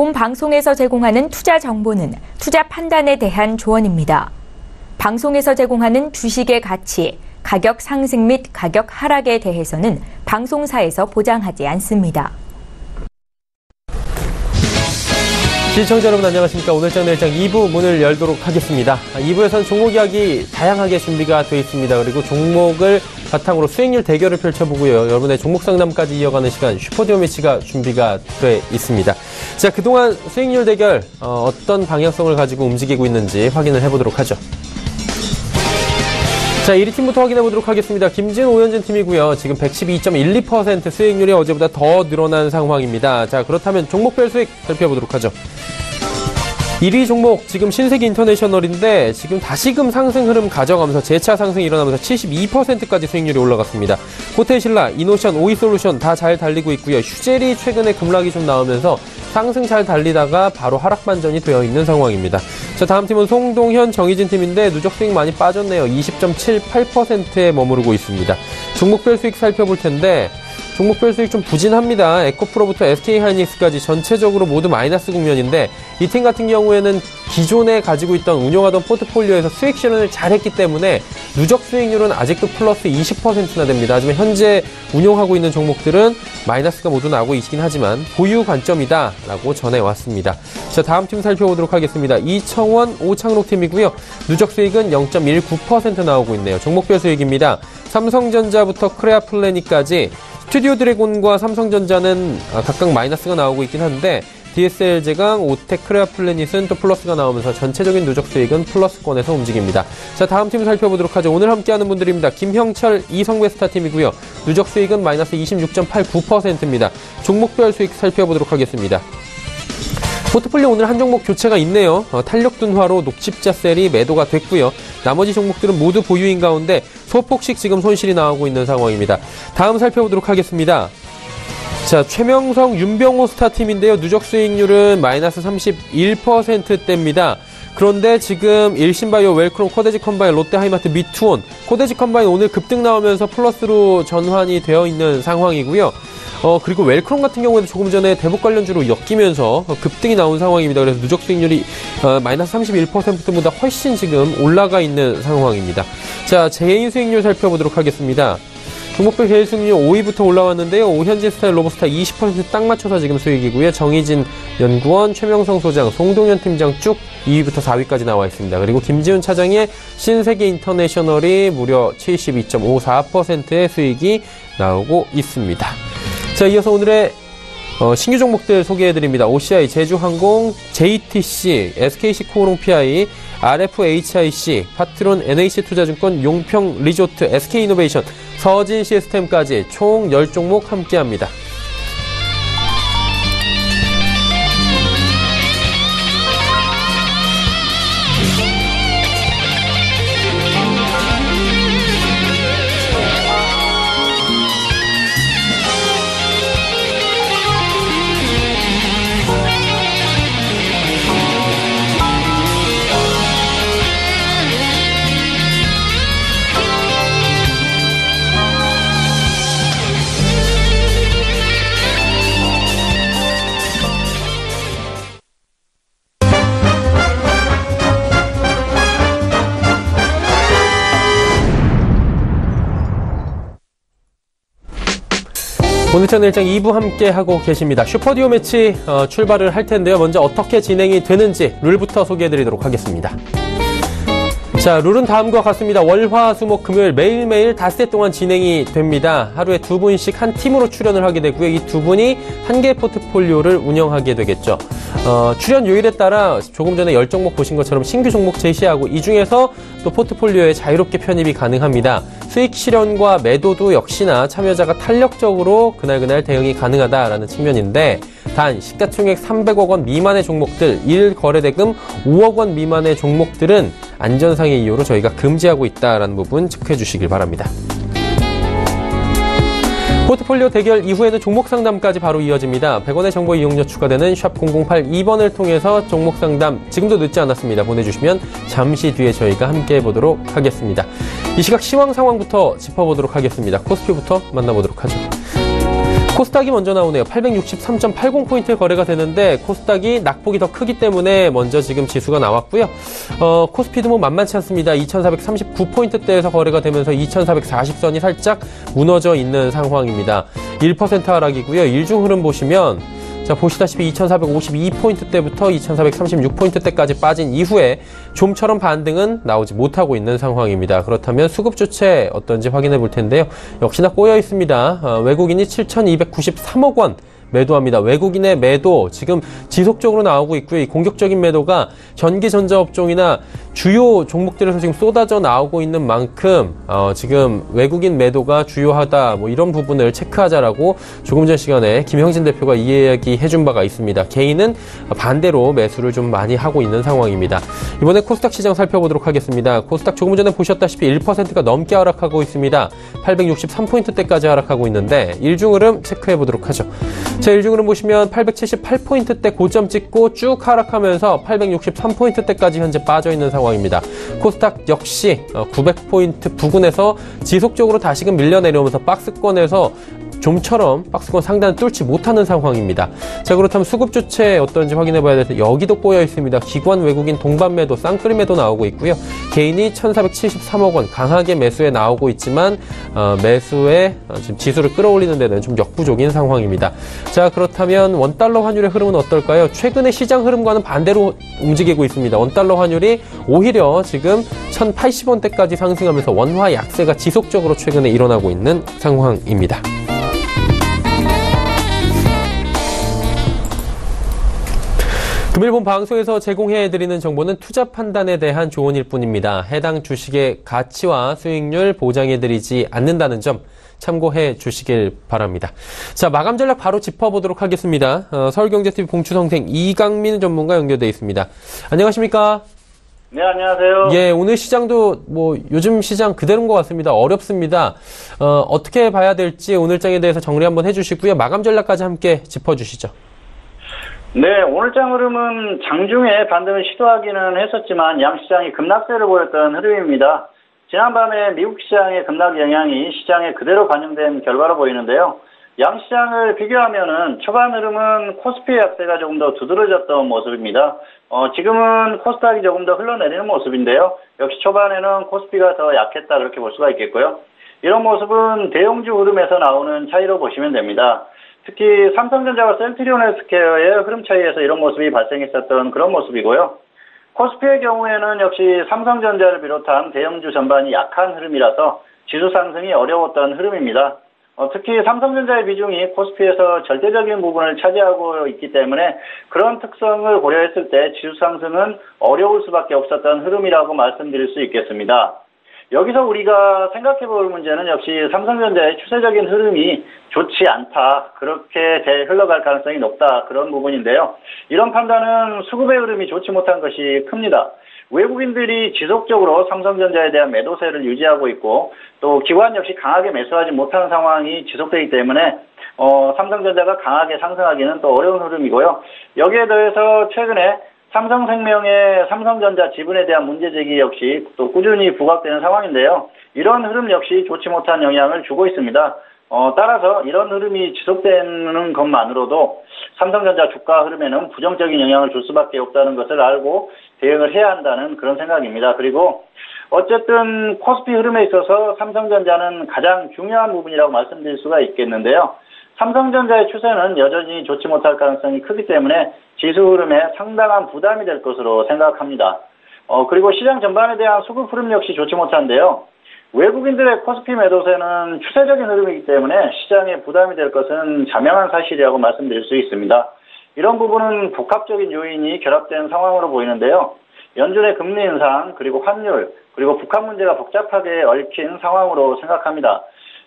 본 방송에서 제공하는 투자 정보는 투자 판단에 대한 조언입니다. 방송에서 제공하는 주식의 가치, 가격 상승 및 가격 하락에 대해서는 방송사에서 보장하지 않습니다. 시청자 여러분 안녕하십니까. 오늘장 내일장 2부 문을 열도록 하겠습니다. 2부에서는 종목 이야기 다양하게 준비가 되어 있습니다. 그리고 종목을 바탕으로 수익률 대결을 펼쳐보고요. 여러분의 종목 상담까지 이어가는 시간 슈퍼듀오 매치가 준비가 돼 있습니다. 자, 그동안 수익률 대결 어떤 방향성을 가지고 움직이고 있는지 확인을 해보도록 하죠. 자, 1위 팀부터 확인해 보도록 하겠습니다. 김지은, 오현진 팀이고요. 지금 112.12% 수익률이 어제보다 더 늘어난 상황입니다. 자, 그렇다면 종목별 수익 살펴보도록 하죠. 1위 종목 지금 신세계 인터내셔널인데 지금 다시금 상승 흐름 가져가면서 재차 상승이 일어나면서 72%까지 수익률이 올라갔습니다. 호텔신라, 이노션, 오이솔루션 다 잘 달리고 있고요. 휴젤이 최근에 급락이 좀 나오면서 상승 잘 달리다가 바로 하락 반전이 되어 있는 상황입니다. 자, 다음 팀은 송동현, 정희진 팀인데 누적 수익 많이 빠졌네요. 20.78%에 머무르고 있습니다. 종목별 수익 살펴볼 텐데 종목별 수익 좀 부진합니다. 에코프로부터 SK하이닉스까지 전체적으로 모두 마이너스 국면인데 이 팀 같은 경우에는 기존에 가지고 있던 운영하던 포트폴리오에서 수익 실현을 잘했기 때문에 누적 수익률은 아직도 플러스 20%나 됩니다. 하지만 현재 운용하고 있는 종목들은 마이너스가 모두 나고 있긴 하지만 보유 관점이다 라고 전해왔습니다. 자, 다음 팀 살펴보도록 하겠습니다. 이청원, 오창록 팀이고요. 누적 수익은 0.19% 나오고 있네요. 종목별 수익입니다. 삼성전자부터 크레아플래닛까지 스튜디오 드래곤과 삼성전자는 각각 마이너스가 나오고 있긴 한데 DSL제강, 오텍, 크레아플래닛은 또 플러스가 나오면서 전체적인 누적 수익은 플러스권에서 움직입니다. 자, 다음 팀 살펴보도록 하죠. 오늘 함께하는 분들입니다. 김형철, 이성베스타 팀이고요. 누적 수익은 마이너스 26.89%입니다. 종목별 수익 살펴보도록 하겠습니다. 포트폴리오 오늘 한 종목 교체가 있네요. 탄력둔화로 녹십자셀이 매도가 됐고요. 나머지 종목들은 모두 보유인 가운데 소폭씩 지금 손실이 나오고 있는 상황입니다. 다음 살펴보도록 하겠습니다. 자, 최명성, 윤병호 스타팀인데요. 누적 수익률은 마이너스 31%대입니다. 그런데 지금 일신바이오, 웰크롬, 코데지 컴바인, 롯데하이마트, 미투온, 코데지 컴바인 오늘 급등 나오면서 플러스로 전환이 되어 있는 상황이고요. 그리고 웰크롬 같은 경우에도 조금 전에 대북 관련주로 엮이면서 급등이 나온 상황입니다. 그래서 누적 수익률이 마이너스 31%보다 훨씬 지금 올라가 있는 상황입니다. 자, 개인 수익률 살펴보도록 하겠습니다. 종목별 개인 수익률 5위부터 올라왔는데요. 오현진 스타일, 로보스타 20% 딱 맞춰서 지금 수익이고요. 정희진 연구원, 최명성 소장, 송동현 팀장 쭉 2위부터 4위까지 나와 있습니다. 그리고 김지훈 차장의 신세계 인터내셔널이 무려 72.54%의 수익이 나오고 있습니다. 자, 이어서 오늘의 신규 종목들 소개해드립니다. OCI, 제주항공, JTC, SKC 코오롱 PI, RFHIC, 파트론, NH투자증권, 용평 리조트, SK이노베이션, 서진 시스템까지 총 10종목 함께합니다. 오늘 채널 일장 2부 함께 하고 계십니다. 슈퍼듀오 매치 출발을 할 텐데요. 먼저 어떻게 진행이 되는지 룰부터 소개해드리도록 하겠습니다. 자, 룰은 다음과 같습니다. 월, 화, 수, 목, 금요일 매일매일 닷새 동안 진행이 됩니다. 하루에 2분씩 한 팀으로 출연을 하게 되고요. 이 2분이 한 개의 포트폴리오를 운영하게 되겠죠. 출연 요일에 따라 조금 전에 10종목 보신 것처럼 신규 종목 제시하고 이 중에서 또 포트폴리오에 자유롭게 편입이 가능합니다. 수익 실현과 매도도 역시나 참여자가 탄력적으로 그날그날 대응이 가능하다라는 측면인데 단 시가총액 300억 원 미만의 종목들, 1거래대금 5억 원 미만의 종목들은 안전상의 이유로 저희가 금지하고 있다라는 부분 체크해 주시길 바랍니다. 포트폴리오 대결 이후에는 종목 상담까지 바로 이어집니다. 100원의 정보 이용료 추가되는 샵 008-2번을 통해서 종목 상담 지금도 늦지 않았습니다. 보내주시면 잠시 뒤에 저희가 함께 해보도록 하겠습니다. 이 시각 시황 상황부터 짚어보도록 하겠습니다. 코스피부터 만나보도록 하죠. 코스닥이 먼저 나오네요. 863.80포인트 거래가 되는데 코스닥이 낙폭이 더 크기 때문에 먼저 지금 지수가 나왔고요. 코스피도 뭐 만만치 않습니다. 2439포인트대에서 거래가 되면서 2440선이 살짝 무너져 있는 상황입니다. 1% 하락이고요. 일중 흐름 보시면 자, 보시다시피 2452포인트대부터 2436포인트대까지 빠진 이후에 좀처럼 반등은 나오지 못하고 있는 상황입니다. 그렇다면 수급 주체 어떤지 확인해 볼 텐데요. 역시나 꼬여 있습니다. 외국인이 7,293억 원 매도합니다. 외국인의 매도 지금 지속적으로 나오고 있고요. 이 공격적인 매도가 전기전자업종이나 주요 종목들에서 지금 쏟아져 나오고 있는 만큼 지금 외국인 매도가 주요하다 뭐 이런 부분을 체크하자라고 조금 전 시간에 김형진 대표가 이야기해준 바가 있습니다. 개인은 반대로 매수를 좀 많이 하고 있는 상황입니다. 이번에 코스닥 시장 살펴보도록 하겠습니다. 코스닥 조금 전에 보셨다시피 1%가 넘게 하락하고 있습니다. 863포인트대까지 하락하고 있는데 일중 흐름 체크해 보도록 하죠. 자, 일중 흐름 보시면 878포인트대 고점 찍고 쭉 하락하면서 863포인트대까지 현재 빠져 있는 상황입니다. 코스닥 역시 900포인트 부근에서 지속적으로 다시금 밀려 내려오면서 박스권에서 좀처럼 박스권 상단을 뚫지 못하는 상황입니다. 자, 그렇다면 수급 주체 어떤지 확인해 봐야 돼서 여기도 꼬여 있습니다. 기관 외국인 동반 매도, 쌍끌이 매도 나오고 있고요. 개인이 1,473억 원 강하게 매수에 나오고 있지만 매수에 지금 지수를 끌어올리는 데는 좀 역부족인 상황입니다. 자, 그렇다면 원달러 환율의 흐름은 어떨까요? 최근의 시장 흐름과는 반대로 움직이고 있습니다. 원달러 환율이 오히려 지금 1,080원대까지 상승하면서 원화 약세가 지속적으로 최근에 일어나고 있는 상황입니다. 금일본 방송에서 제공해드리는 정보는 투자 판단에 대한 조언일 뿐입니다. 해당 주식의 가치와 수익률 보장해드리지 않는다는 점 참고해 주시길 바랍니다. 자, 마감 전략 바로 짚어보도록 하겠습니다. 서울경제TV 봉추성생 이강민 전문가 연결되어 있습니다. 안녕하십니까? 네, 안녕하세요. 예, 오늘 시장도 뭐 요즘 시장 그대로인 것 같습니다. 어렵습니다. 어떻게 봐야 될지 오늘장에 대해서 정리 한번 해주시고요. 마감 전략까지 함께 짚어주시죠. 네, 오늘장 흐름은 장중에 반등을 시도하기는 했었지만 양시장이 급락세를 보였던 흐름입니다. 지난밤에 미국 시장의 급락 영향이 시장에 그대로 반영된 결과로 보이는데요. 양시장을 비교하면은 초반 흐름은 코스피의 약세가 조금 더 두드러졌던 모습입니다. 지금은 코스닥이 조금 더 흘러내리는 모습인데요. 역시 초반에는 코스피가 더 약했다 그렇게 볼 수가 있겠고요. 이런 모습은 대형주 흐름에서 나오는 차이로 보시면 됩니다. 특히 삼성전자와 셀트리온 헬스케어의 흐름 차이에서 이런 모습이 발생했었던 그런 모습이고요. 코스피의 경우에는 역시 삼성전자를 비롯한 대형주 전반이 약한 흐름이라서 지수 상승이 어려웠던 흐름입니다. 특히 삼성전자의 비중이 코스피에서 절대적인 부분을 차지하고 있기 때문에 그런 특성을 고려했을 때 지수 상승은 어려울 수밖에 없었던 흐름이라고 말씀드릴 수 있겠습니다. 여기서 우리가 생각해 볼 문제는 역시 삼성전자의 추세적인 흐름이 좋지 않다. 그렇게 흘러갈 가능성이 높다. 그런 부분인데요. 이런 판단은 수급의 흐름이 좋지 못한 것이 큽니다. 외국인들이 지속적으로 삼성전자에 대한 매도세를 유지하고 있고 또 기관 역시 강하게 매수하지 못하는 상황이 지속되기 때문에 삼성전자가 강하게 상승하기는 또 어려운 흐름이고요. 여기에 더해서 최근에 삼성생명의 삼성전자 지분에 대한 문제제기 역시 또 꾸준히 부각되는 상황인데요. 이런 흐름 역시 좋지 못한 영향을 주고 있습니다. 따라서 이런 흐름이 지속되는 것만으로도 삼성전자 주가 흐름에는 부정적인 영향을 줄 수밖에 없다는 것을 알고 대응을 해야 한다는 그런 생각입니다. 그리고 어쨌든 코스피 흐름에 있어서 삼성전자는 가장 중요한 부분이라고 말씀드릴 수가 있겠는데요. 삼성전자의 추세는 여전히 좋지 못할 가능성이 크기 때문에 지수 흐름에 상당한 부담이 될 것으로 생각합니다. 그리고 시장 전반에 대한 수급 흐름 역시 좋지 못한데요. 외국인들의 코스피 매도세는 추세적인 흐름이기 때문에 시장에 부담이 될 것은 자명한 사실이라고 말씀드릴 수 있습니다. 이런 부분은 복합적인 요인이 결합된 상황으로 보이는데요. 연준의 금리 인상, 그리고 환율, 그리고 북한 문제가 복잡하게 얽힌 상황으로 생각합니다.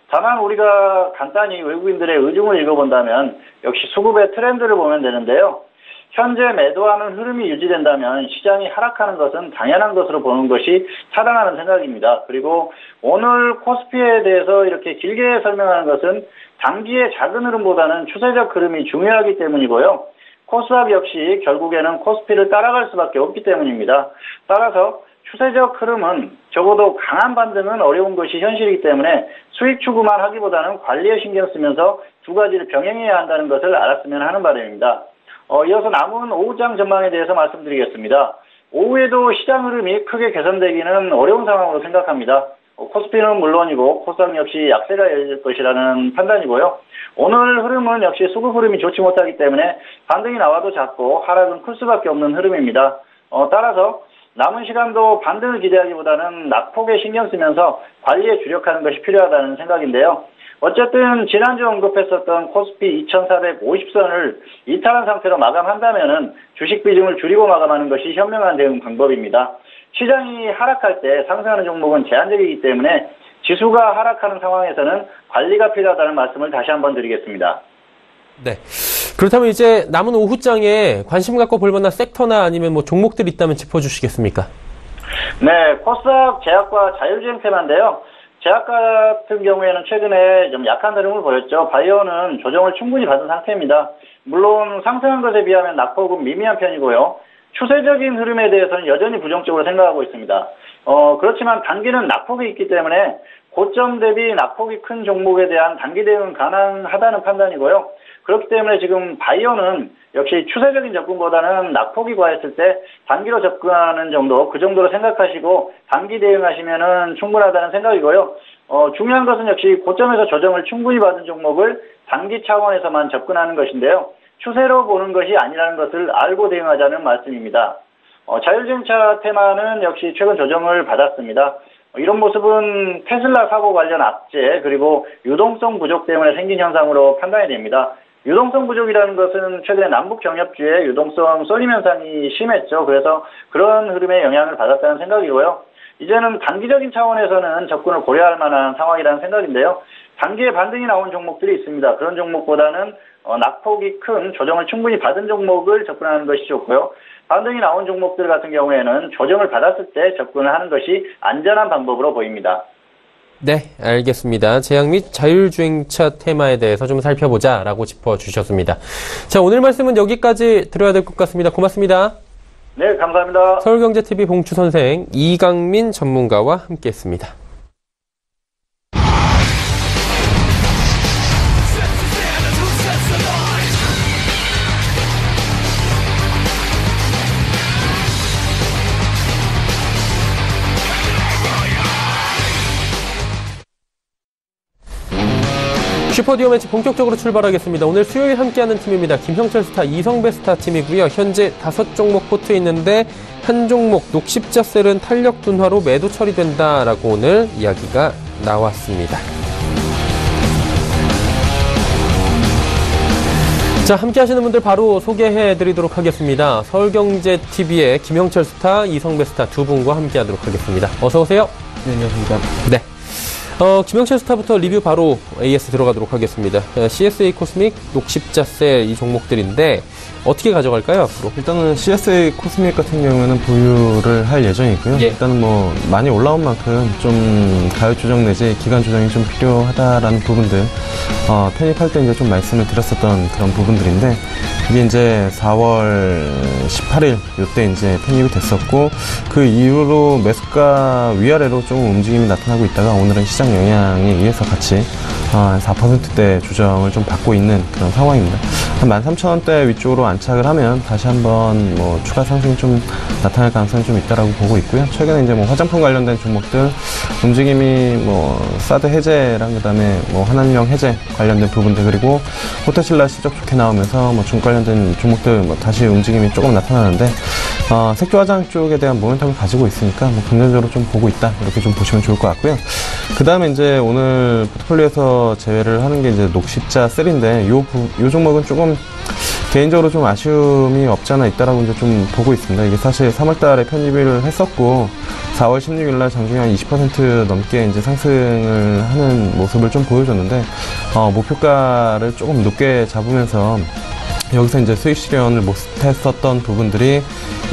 다만 우리가 간단히 외국인들의 의중을 읽어본다면 역시 수급의 트렌드를 보면 되는데요. 현재 매도하는 흐름이 유지된다면 시장이 하락하는 것은 당연한 것으로 보는 것이 타당하는 생각입니다. 그리고 오늘 코스피에 대해서 이렇게 길게 설명하는 것은 단기의 작은 흐름보다는 추세적 흐름이 중요하기 때문이고요. 코스닥 역시 결국에는 코스피를 따라갈 수밖에 없기 때문입니다. 따라서 추세적 흐름은 적어도 강한 반등은 어려운 것이 현실이기 때문에 수익 추구만 하기보다는 관리에 신경 쓰면서 두 가지를 병행해야 한다는 것을 알았으면 하는 바람입니다. 이어서 남은 오후장 전망에 대해서 말씀드리겠습니다. 오후에도 시장 흐름이 크게 개선되기는 어려운 상황으로 생각합니다. 코스피는 물론이고 코스닥 역시 약세가 열릴 것이라는 판단이고요. 오늘 흐름은 역시 수급 흐름이 좋지 못하기 때문에 반등이 나와도 작고 하락은 클 수밖에 없는 흐름입니다. 따라서 남은 시간도 반등을 기대하기보다는 낙폭에 신경 쓰면서 관리에 주력하는 것이 필요하다는 생각인데요. 어쨌든 지난주 언급했었던 코스피 2450선을 이탈한 상태로 마감한다면은 주식 비중을 줄이고 마감하는 것이 현명한 대응 방법입니다. 시장이 하락할 때 상승하는 종목은 제한적이기 때문에 지수가 하락하는 상황에서는 관리가 필요하다는 말씀을 다시 한번 드리겠습니다. 네. 그렇다면 이제 남은 오후장에 관심 갖고 볼 만한 섹터나 아니면 뭐 종목들 있다면 짚어주시겠습니까? 네, 코스닥 제약과 자율주행 테마인데요. 제약 같은 경우에는 최근에 좀 약한 흐름을 보였죠. 바이오는 조정을 충분히 받은 상태입니다. 물론 상승한 것에 비하면 낙폭은 미미한 편이고요. 추세적인 흐름에 대해서는 여전히 부정적으로 생각하고 있습니다. 그렇지만 단기는 낙폭이 있기 때문에 고점 대비 낙폭이 큰 종목에 대한 단기 대응은 가능하다는 판단이고요. 그렇기 때문에 지금 바이오는 역시 추세적인 접근보다는 낙폭이 과했을 때 단기로 접근하는 정도, 그 정도로 생각하시고 단기 대응하시면은 충분하다는 생각이고요. 중요한 것은 역시 고점에서 조정을 충분히 받은 종목을 단기 차원에서만 접근하는 것인데요. 추세로 보는 것이 아니라는 것을 알고 대응하자는 말씀입니다. 자율주행차 테마는 역시 최근 조정을 받았습니다. 이런 모습은 테슬라 사고 관련 악재 그리고 유동성 부족 때문에 생긴 현상으로 판단이 됩니다. 유동성 부족이라는 것은 최근에 남북 경협주의 유동성 쏠림 현상이 심했죠. 그래서 그런 흐름에 영향을 받았다는 생각이고요. 이제는 단기적인 차원에서는 접근을 고려할 만한 상황이라는 생각인데요. 단기에 반등이 나온 종목들이 있습니다. 그런 종목보다는 낙폭이 큰 조정을 충분히 받은 종목을 접근하는 것이 좋고요. 반등이 나온 종목들 같은 경우에는 조정을 받았을 때 접근을 하는 것이 안전한 방법으로 보입니다. 네, 알겠습니다. 제약 및 자율주행차 테마에 대해서 좀 살펴보자라고 짚어주셨습니다. 자, 오늘 말씀은 여기까지 드려야 될 것 같습니다. 고맙습니다. 네, 감사합니다. 서울경제TV 봉추 선생 이강민 전문가와 함께했습니다. 슈퍼듀오 매치 본격적으로 출발하겠습니다. 오늘 수요일 함께하는 팀입니다. 김형철 스타, 이성배 스타 팀이고요. 현재 5종목 포트에 있는데 한 종목 녹십자셀은 탄력 둔화로 매도 처리된다라고 오늘 이야기가 나왔습니다. 자, 함께 하시는 분들 바로 소개해드리도록 하겠습니다. 서울경제TV의 김형철 스타, 이성배 스타 두 분과 함께 하도록 하겠습니다. 어서오세요. 네, 안녕하십니까. 네. 김영철 스타부터 리뷰 바로 AS 들어가도록 하겠습니다. CSA 코스믹, 녹십자셀 이 종목들인데 어떻게 가져갈까요, 앞으로? 일단은 CSA 코스믹 같은 경우에는 보유를 할 예정이고요. 예. 일단은 뭐 많이 올라온 만큼 좀 가격 조정 내지 기간 조정이 좀 필요하다라는 부분들 편입할 때 이제 좀 말씀을 드렸었던 그런 부분들인데 이게 이제 4월 18일 요때 이제 편입이 됐었고 그 이후로 매수가 위아래로 좀 움직임이 나타나고 있다가 오늘은 시장 영향에 의해서 같이 4%대 조정을 좀 받고 있는 그런 상황입니다. 한 13,000원대 위쪽으로 안착을 하면 다시 한번 뭐 추가 상승이 좀 나타날 가능성이 좀 있다라고 보고 있고요. 최근에 이제 뭐 화장품 관련된 종목들 움직임이 뭐 사드 해제랑 그다음에 뭐 한한령 해제 관련된 부분들 그리고 호텔신라 실적 좋게 나오면서 뭐 중 관련된 종목들 뭐 다시 움직임이 조금 나타나는데 색조 화장 쪽에 대한 모멘텀을 가지고 있으니까 뭐 긍정적으로 좀 보고 있다 이렇게 좀 보시면 좋을 것 같고요. 그 다음에 이제 오늘 포트폴리오에서 제외를 하는 게 이제 녹십자셀인데 요 종목은 조금 개인적으로 좀 아쉬움이 없지 않아 있다라고 이제 좀 보고 있습니다. 이게 사실 3월달에 편입을 했었고 4월 16일날 장중에 한 20% 넘게 이제 상승을 하는 모습을 좀 보여줬는데 목표가를 조금 높게 잡으면서 여기서 이제 수익 실현을 못했었던 부분들이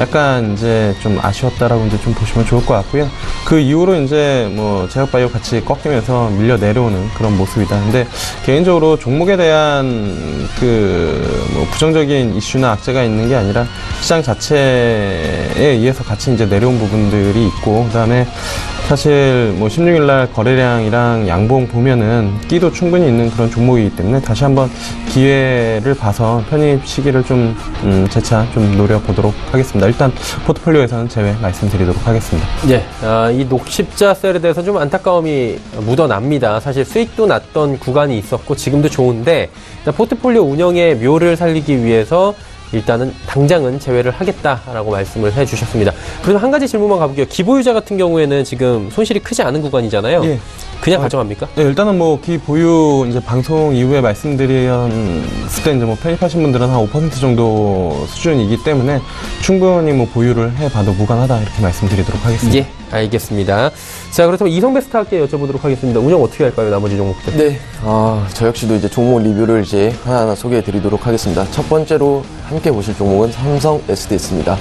약간 이제 좀 아쉬웠다라고 이제 좀 보시면 좋을 것 같고요. 그 이후로 이제 뭐 제약바이오 같이 꺾이면서 밀려 내려오는 그런 모습이다. 근데 개인적으로 종목에 대한 그 뭐 부정적인 이슈나 악재가 있는 게 아니라 시장 자체에 의해서 같이 이제 내려온 부분들이 있고, 그다음에 사실 뭐 16일날 거래량이랑 양봉 보면은 끼도 충분히 있는 그런 종목이기 때문에 다시 한번 기회를 봐서 편입 시기를 좀 재차 좀 노려보도록 하겠습니다. 일단 포트폴리오에서는 제외 말씀드리도록 하겠습니다. 예, 이 녹십자 셀에 대해서 좀 안타까움이 묻어납니다. 사실 수익도 났던 구간이 있었고 지금도 좋은데 포트폴리오 운영의 묘를 살리기 위해서 일단은 당장은 제외를 하겠다라고 말씀을 해주셨습니다. 그래서 한 가지 질문만 가볼게요. 기보유자 같은 경우에는 지금 손실이 크지 않은 구간이잖아요. 예. 그냥 가져갑니까? 네, 일단은 뭐 기보유 이제 방송 이후에 말씀드렸을 때 이제 뭐 편입하신 분들은 한 5% 정도 수준이기 때문에 충분히 뭐 보유를 해봐도 무관하다 이렇게 말씀드리도록 하겠습니다. 예, 알겠습니다. 자, 그렇다면 이성베스트할게 여쭤보도록 하겠습니다. 운영 어떻게 할까요? 나머지 종목들. 네, 저 역시도 이제 종목 리뷰를 이제 하나하나 소개해드리도록 하겠습니다. 첫 번째로 함께 보실 종목은 삼성 SDS입니다.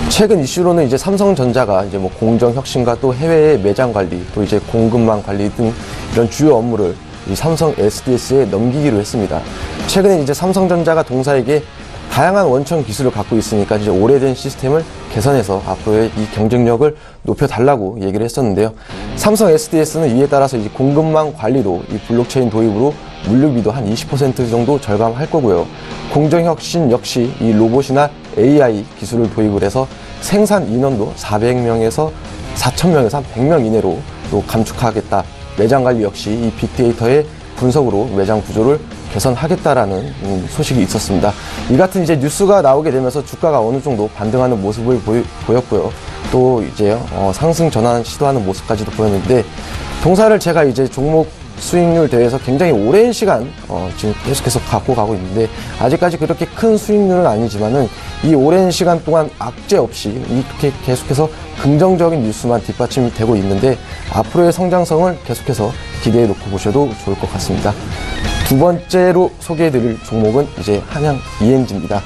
최근 이슈로는 이제 삼성전자가 이제 뭐 공정 혁신과 또 해외의 매장 관리, 또 이제 공급망 관리 등 이런 주요 업무를 이 삼성 SDS에 넘기기로 했습니다. 최근에 이제 삼성전자가 동사에게 다양한 원천 기술을 갖고 있으니까 이제 오래된 시스템을 개선해서 앞으로의 이 경쟁력을 높여달라고 얘기를 했었는데요. 삼성 SDS는 이에 따라서 이제 공급망 관리도 이 블록체인 도입으로 물류비도 한 20% 정도 절감할 거고요. 공정혁신 역시 이 로봇이나 AI 기술을 도입을 해서 생산 인원도 400명에서 4,000명에서 한 100명 이내로 또 감축하겠다. 매장 관리 역시 이 빅데이터의 분석으로 매장 구조를 개선하겠다라는 소식이 있었습니다. 이 같은 이제 뉴스가 나오게 되면서 주가가 어느 정도 반등하는 모습을 보였고요. 또 이제 상승 전환 시도하는 모습까지도 보였는데, 동사를 제가 이제 종목 수익률 대회에서 굉장히 오랜 시간 지금 계속해서 갖고 가고 있는데, 아직까지 그렇게 큰 수익률은 아니지만은 이 오랜 시간 동안 악재 없이 이렇게 계속해서 긍정적인 뉴스만 뒷받침이 되고 있는데, 앞으로의 성장성을 계속해서 기대해 놓고 보셔도 좋을 것 같습니다. 두 번째로 소개해드릴 종목은 이제 한양 ENG입니다.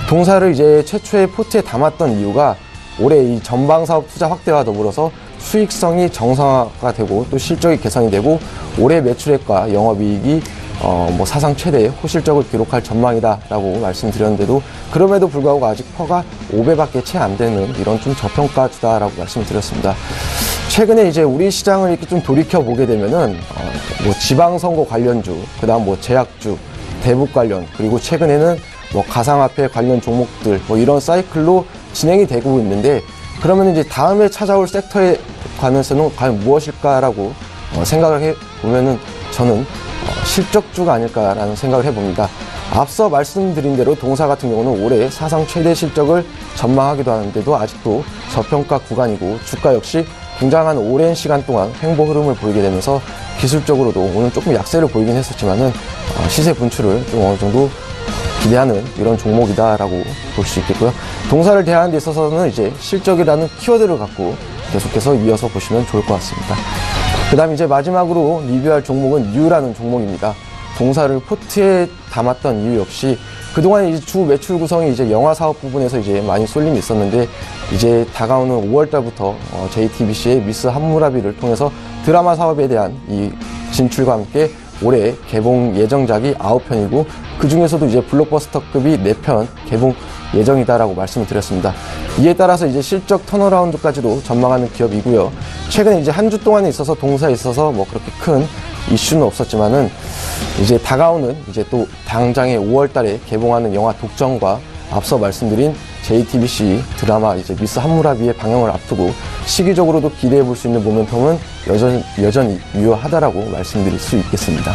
동사를 이제 최초의 포트에 담았던 이유가 올해 이 전방사업 투자 확대와 더불어서 수익성이 정상화가 되고 또 실적이 개선이 되고 올해 매출액과 영업이익이 뭐 사상 최대의 호실적을 기록할 전망이다라고 말씀드렸는데도, 그럼에도 불구하고 아직 퍼가 5배밖에 채 안 되는 이런 좀 저평가 주다라고 말씀드렸습니다. 최근에 이제 우리 시장을 이렇게 좀 돌이켜 보게 되면은 뭐 지방선거 관련주, 그다음 뭐 제약주, 대북 관련, 그리고 최근에는 뭐 가상화폐 관련 종목들 뭐 이런 사이클로 진행이 되고 있는데, 그러면 이제 다음에 찾아올 섹터의 가능성은 과연 무엇일까라고 생각을 해 보면은 저는 실적주가 아닐까라는 생각을 해봅니다. 앞서 말씀드린 대로 동사 같은 경우는 올해 사상 최대 실적을 전망하기도 하는데도 아직도 저평가 구간이고, 주가 역시 굉장한 오랜 시간 동안 횡보 흐름을 보이게 되면서 기술적으로도 오늘 조금 약세를 보이긴 했었지만은 시세 분출을 좀 어느 정도 기대하는 이런 종목이다라고 볼 수 있겠고요. 동사를 대하는 데 있어서는 이제 실적이라는 키워드를 갖고 계속해서 이어서 보시면 좋을 것 같습니다. 그 다음 이제 마지막으로 리뷰할 종목은 뉴라는 종목입니다. 동사를 포트에 담았던 이유 역시 그동안 이제 주 매출 구성이 이제 영화 사업 부분에서 이제 많이 쏠림이 있었는데, 이제 다가오는 5월달부터 JTBC의 미스 함무라비를 통해서 드라마 사업에 대한 이 진출과 함께 올해 개봉 예정작이 9편이고 그 중에서도 이제 블록버스터급이 4편 개봉 예정이다라고 말씀을 드렸습니다. 이에 따라서 이제 실적 턴어라운드까지도 전망하는 기업이고요. 최근에 이제 한 주 동안에 있어서 동사에 있어서 뭐 그렇게 큰 이슈는 없었지만은 이제 다가오는 이제 또 당장에 5월달에 개봉하는 영화 독점과 앞서 말씀드린 JTBC 드라마 이제 미스 함무라비의 방영을 앞두고 시기적으로도 기대해 볼 수 있는 모멘텀은 여전히 유효하다라고 말씀드릴 수 있겠습니다.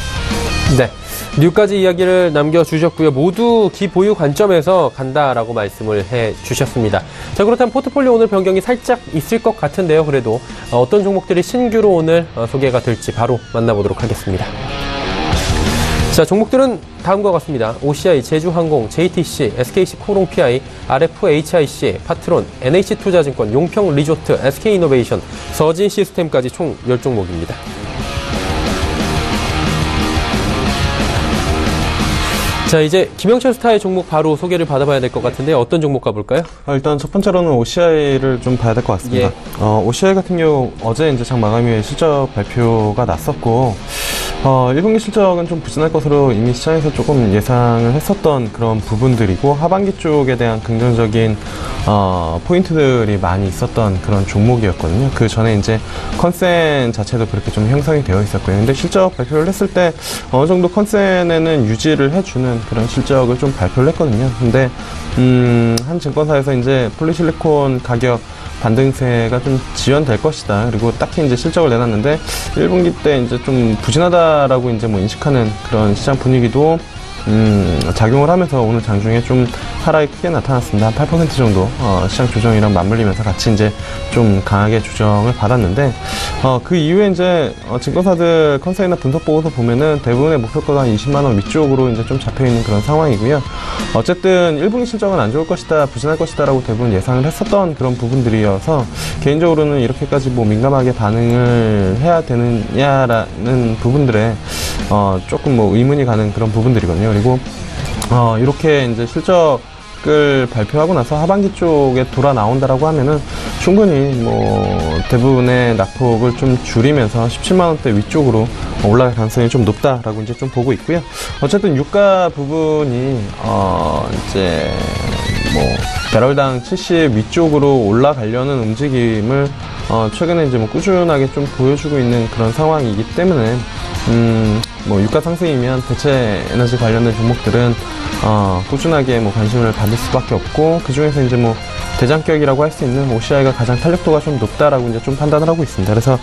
네. 뉴까지 이야기를 남겨주셨고요. 모두 기보유 관점에서 간다라고 말씀을 해주셨습니다. 자, 그렇다면 포트폴리오 오늘 변경이 살짝 있을 것 같은데요. 그래도 어떤 종목들이 신규로 오늘 소개가 될지 바로 만나보도록 하겠습니다. 자, 종목들은 다음과 같습니다. OCI, 제주항공, JTC, SKC코롱PI, RFHIC, 파트론, NH투자증권, 용평리조트, SK이노베이션, 서진시스템까지 총 10종목입니다. 자, 이제 김영철 스타의 종목 바로 소개를 받아봐야 될 것 같은데 어떤 종목 가볼까요? 일단 첫 번째로는 OCI를 좀 봐야 될 것 같습니다. OCI 같은 경우 어제 이제 장 마감 이후에 실적 발표가 났었고, 1분기 실적은 좀 부진할 것으로 이미 시장에서 조금 예상을 했었던 그런 부분들이고, 하반기 쪽에 대한 긍정적인 포인트들이 많이 있었던 그런 종목이었거든요. 그 전에 이제 컨센 자체도 그렇게 좀 형성이 되어 있었고요. 근데 실적 발표를 했을 때 어느 정도 컨센에는 유지를 해주는 그런 실적을 좀 발표를 했거든요. 근데 한 증권사에서 이제 폴리실리콘 가격 반등세가 좀 지연될 것이다. 그리고 딱히 이제 실적을 내놨는데 1분기 때 이제 좀 부진하다라고 이제 뭐 인식하는 그런 시장 분위기도 작용을 하면서 오늘 장중에 좀 하락이 크게 나타났습니다. 한 8% 정도 시장 조정이랑 맞물리면서 같이 이제 좀 강하게 조정을 받았는데, 그 이후에 이제 증권사들 컨센이나 분석 보고서 보면은 대부분의 목표가가 한 20만 원 위쪽으로 이제 좀 잡혀 있는 그런 상황이고요. 어쨌든 1분기 실적은 안 좋을 것이다, 부진할 것이다라고 대부분 예상을 했었던 그런 부분들이어서 개인적으로는 이렇게까지 뭐 민감하게 반응을 해야 되느냐라는 부분들에 조금 뭐 의문이 가는 그런 부분들이거든요. 그리고 이렇게 이제 실적을 발표하고 나서 하반기 쪽에 돌아 나온다라고 하면은 충분히 뭐 대부분의 낙폭을 좀 줄이면서 17만 원대 위쪽으로 올라갈 가능성이 좀 높다라고 이제 좀 보고 있고요. 어쨌든 유가 부분이 이제 뭐 배럴당 70 위쪽으로 올라가려는 움직임을 최근에 이제 뭐 꾸준하게 좀 보여주고 있는 그런 상황이기 때문에 뭐 유가 상승이면 대체 에너지 관련된 종목들은 꾸준하게 뭐 관심을 받을 수밖에 없고, 그 중에서 이제 뭐 대장격이라고 할 수 있는 OCI가 가장 탄력도가 좀 높다라고 이제 좀 판단을 하고 있습니다. 그래서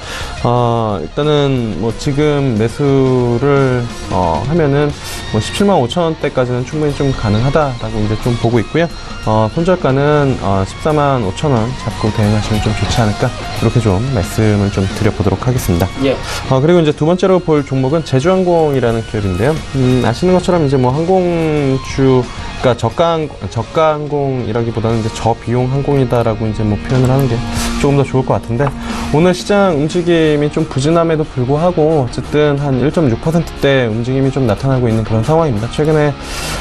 일단은 뭐 지금 매수를 하면은 뭐 17만 5천 원대까지는 충분히 좀 가능하다라고 이제 좀 보고 있고요. 손절가는 14만 5천 원 잡고 대응하시면 좀 좋지 않을까, 이렇게 좀 말씀을 좀 드려보도록 하겠습니다. 예. 그리고 이제 두 번째로 볼 종목은 제주항공이라는 기업인데요. 아시는 것처럼 이제 뭐 항공주가 저가 항공이라기보다는 이제 저비용 항공이다라고 이제 뭐 표현을 하는 게 조금 더 좋을 것 같은데, 오늘 시장 움직임이 좀 부진함에도 불구하고 어쨌든 한 1.6%대 움직임이 좀 나타나고 있는 그런 상황입니다. 최근에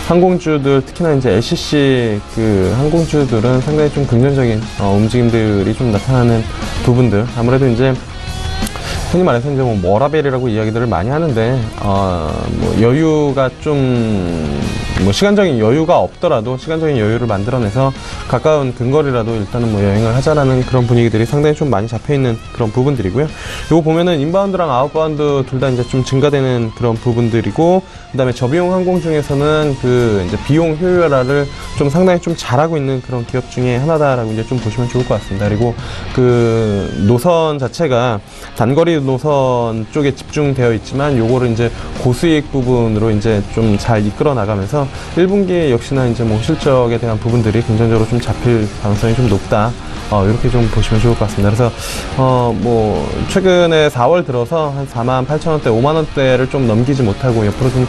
항공주들, 특히나 이제 LCC 그 항공주들은 상당히 좀 긍정적인 움직임들이 좀 나타나는 부분들, 아무래도 이제 흔히 말해서 이제 뭐 워라벨이라고 이야기들을 많이 하는데, 뭐 여유가 좀, 뭐 시간적인 여유가 없더라도 시간적인 여유를 만들어내서 가까운 근거리라도 일단은 뭐 여행을 하자라는 그런 분위기들이 상당히 좀 많이 잡혀있는 그런 부분들이고요. 요거 보면은 인바운드랑 아웃바운드 둘 다 이제 좀 증가되는 그런 부분들이고, 그 다음에 저비용 항공 중에서는 그 이제 비용 효율화를 좀 상당히 좀 잘하고 있는 그런 기업 중에 하나다라고 이제 좀 보시면 좋을 것 같습니다. 그리고 그 노선 자체가 단거리 노선 쪽에 집중되어 있지만 요거를 이제 고수익 부분으로 이제 좀 잘 이끌어 나가면서 1분기 역시나 이제 뭐 실적에 대한 부분들이 긍정적으로 좀 잡힐 가능성이 좀 높다. 이렇게 좀 보시면 좋을 것 같습니다. 그래서 뭐 최근에 4월 들어서 한 4만 8천 원대, 5만 원대를 좀 넘기지 못하고 옆으로 좀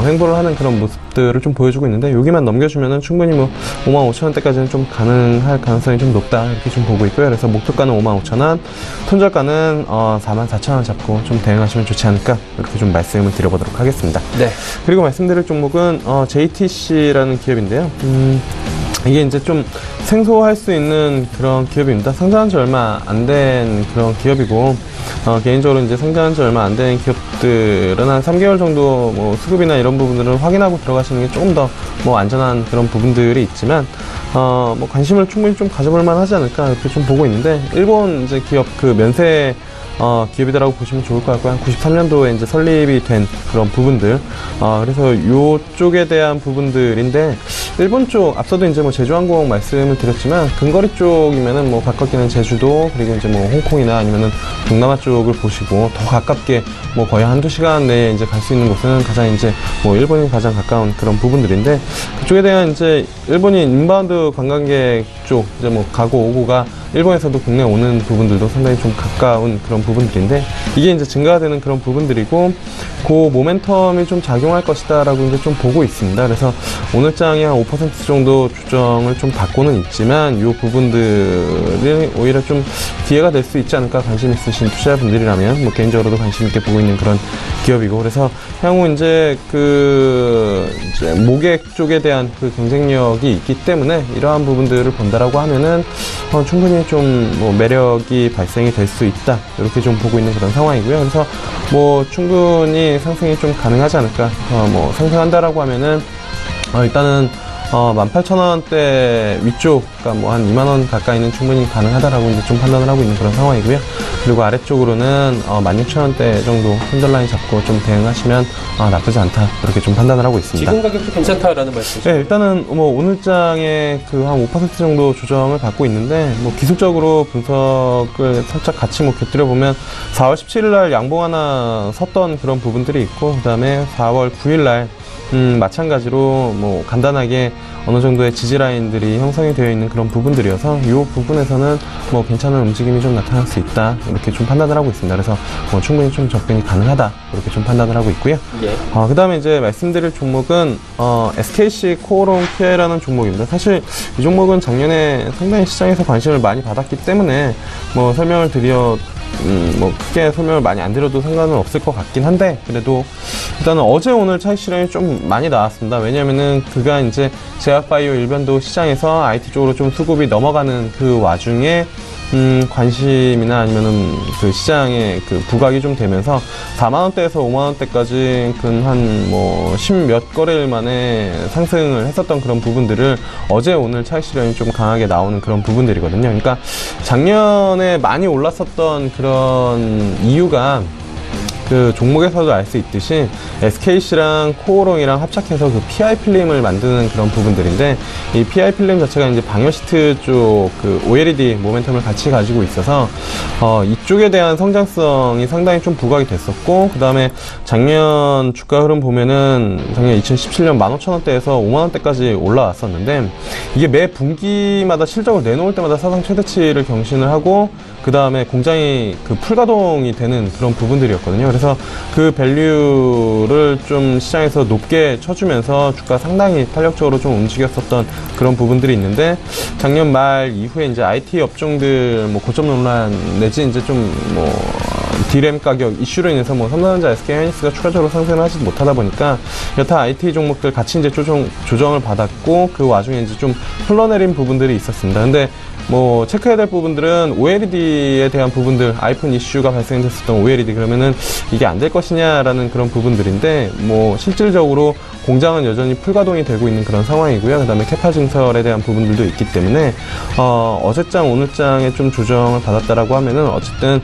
횡보를 하는 그런 모습들을 좀 보여주고 있는데, 여기만 넘겨주면은 충분히 뭐 5만 5천 원대까지는 좀 가능할 가능성이 좀 높다, 이렇게 좀 보고 있고요. 그래서 목표가는 5만 5천 원, 손절가는 4만 4천 원 잡고 좀 대응하시면 좋지 않을까, 이렇게 좀 말씀을 드려보도록 하겠습니다. 네. 그리고 말씀드릴 종목은 JTC라는 기업인데요. 이게 이제 좀 생소할 수 있는 그런 기업입니다. 상장한 지 얼마 안 된 그런 기업이고, 개인적으로 이제 상장한 지 얼마 안 된 기업들은 한 3개월 정도 뭐 수급이나 이런 부분들을 확인하고 들어가시는 게 조금 더 뭐 안전한 그런 부분들이 있지만, 뭐 관심을 충분히 좀 가져볼 만 하지 않을까, 이렇게 좀 보고 있는데, 일본 이제 기업 그 면세 기업이다라고 보시면 좋을 것 같고요. 한 93년도에 이제 설립이 된 그런 부분들. 그래서 요쪽에 대한 부분들인데, 일본 쪽, 앞서도 이제 뭐 제주항공 말씀을 드렸지만, 근거리 쪽이면은 뭐 가깝게는 제주도, 그리고 이제 뭐 홍콩이나 아니면은 동남아 쪽을 보시고, 더 가깝게 뭐 거의 한두 시간 내에 이제 갈 수 있는 곳은 가장 이제 뭐 일본이 가장 가까운 그런 부분들인데, 그쪽에 대한 이제 일본인 인바운드 관광객 쪽, 이제 뭐 가고 오고가 일본에서도 국내에 오는 부분들도 상당히 좀 가까운 그런 부분들인데, 이게 이제 증가되는 그런 부분들이고, 그 모멘텀이 좀 작용할 것이다 라고 이제 좀 보고 있습니다. 그래서 오늘 장이 한 5% 정도 조정을 좀 받고는 있지만, 이 부분들이 오히려 좀 기회가 될 수 있지 않을까, 관심 있으신 투자자분들이라면 뭐 개인적으로도 관심 있게 보고 있는 그런 기업이고, 그래서 향후 이제 이제 모객 쪽에 대한 그 경쟁력이 있기 때문에 이러한 부분들을 본다라고 하면은 충분히 좀 뭐 매력이 발생이 될 수 있다 이렇게 좀 보고 있는 그런 상황이고요. 그래서 뭐 충분히 상승이 좀 가능하지 않을까. 뭐 상승한다라고 하면은 일단은 18,000원대 위쪽, 그러니까 뭐 한 2만원 가까이는 충분히 가능하다라고 이제 좀 판단을 하고 있는 그런 상황이고요. 그리고 아래쪽으로는 16,000원대 정도 손절라인 잡고 좀 대응하시면 나쁘지 않다. 그렇게 좀 판단을 하고 있습니다. 지금 가격도 괜찮다라는 말씀이시죠? 네, 일단은 뭐 오늘장에 그 한 5% 정도 조정을 받고 있는데, 뭐 기술적으로 분석을 살짝 같이 뭐 곁들여 보면 4월 17일 날 양봉 하나 섰던 그런 부분들이 있고, 그 다음에 4월 9일 날 마찬가지로 뭐 간단하게 어느 정도의 지지 라인들이 형성이 되어 있는 그런 부분들이어서 이 부분에서는 뭐 괜찮은 움직임이 좀 나타날 수 있다 이렇게 좀 판단을 하고 있습니다. 그래서 뭐 충분히 좀 접근이 가능하다 이렇게 좀 판단을 하고 있고요. 예. 그 다음에 이제 말씀드릴 종목은 SKC 코오롱 PI라는 종목입니다. 사실 이 종목은 작년에 상당히 시장에서 관심을 많이 받았기 때문에 뭐 설명을 뭐 크게 설명을 많이 안 드려도 상관은 없을 것 같긴 한데, 그래도 일단은 어제 오늘 차익 실현이 좀 많이 나왔습니다. 왜냐면은 그가 이제 제약바이오 일변도 시장에서 IT 쪽으로 좀 수급이 넘어가는 그 와중에 관심이나 아니면은 그 시장에 그 부각이 좀 되면서 4만원대에서 5만원대까지 한 뭐 10몇 거래일 만에 상승을 했었던 그런 부분들을 어제 오늘 차익 실현이 좀 강하게 나오는 그런 부분들이거든요. 그러니까 작년에 많이 올랐었던 그런 이유가 그 종목에서도 알 수 있듯이 SKC랑 코오롱이랑 합작해서 그 PI 필름을 만드는 그런 부분들인데, 이 PI 필름 자체가 이제 방열 시트 쪽 그 OLED 모멘텀을 같이 가지고 있어서 이쪽에 대한 성장성이 상당히 좀 부각이 됐었고, 그 다음에 작년 주가 흐름 보면은 작년 2017년 15,000원대에서 5만원대까지 올라왔었는데, 이게 매 분기마다 실적을 내놓을 때마다 사상 최대치를 경신을 하고, 그 다음에 공장이 그 풀가동이 되는 그런 부분들이었거든요. 그래서 그 밸류를 좀 시장에서 높게 쳐주면서 주가 상당히 탄력적으로 좀 움직였었던 그런 부분들이 있는데, 작년 말 이후에 이제 IT 업종들 뭐 고점 논란 내지 이제 좀 뭐 D램 가격 이슈로 인해서 뭐 삼성전자, SK하이닉스가 추가적으로 상승을 하지 못하다 보니까 여타 IT 종목들 같이 이제 조정을 받았고, 그 와중에 이제 좀 흘러내린 부분들이 있었습니다. 근데 뭐 체크해야 될 부분들은 OLED에 대한 부분들, 아이폰 이슈가 발생됐었던 OLED, 그러면은 이게 안 될 것이냐라는 그런 부분들인데, 뭐 실질적으로 공장은 여전히 풀가동이 되고 있는 그런 상황이고요. 그 다음에 캐파 증설에 대한 부분들도 있기 때문에 어제장 오늘장에 좀 조정을 받았다라고 하면은 어쨌든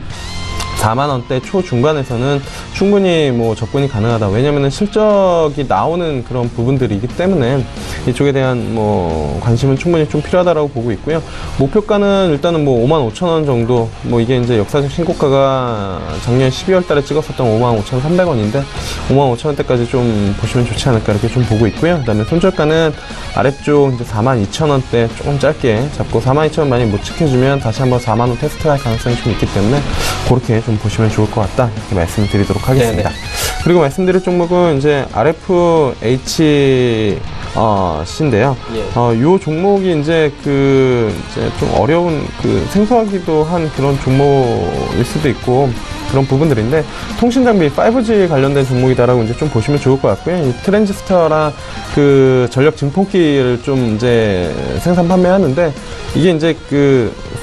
4만원대 초중반에서는 충분히 뭐 접근이 가능하다. 왜냐면은 실적이 나오는 그런 부분들이기 때문에 이쪽에 대한 뭐 관심은 충분히 좀 필요하다라고 보고 있고요. 목표가는 일단은 뭐 55,000원 정도, 뭐 이게 이제 역사적 신고가가 작년 12월 달에 찍었었던 55,300원인데 55,000원대까지 좀 보시면 좋지 않을까 이렇게 좀 보고 있고요. 그 다음에 손절가는 아래쪽 이제 42,000원대 조금 짧게 잡고 42,000원 많이 못 지켜주면 다시 한번 4만원 테스트할 가능성이 좀 있기 때문에 그렇게 좀 보시면 좋을 것 같다 이렇게 말씀드리도록 하겠습니다. 네네. 그리고 말씀드릴 종목은 이제 RFHC인데요. 예. 요 종목이 이제 이제 좀 어려운 생소하기도 한 그런 종목일 수도 있고 그런 부분들인데, 통신 장비 5G 관련된 종목이다라고 이제 좀 보시면 좋을 것 같고요. 이 트랜지스터랑 그 전력 증폭기를 좀 이제 생산 판매하는데, 이게 이제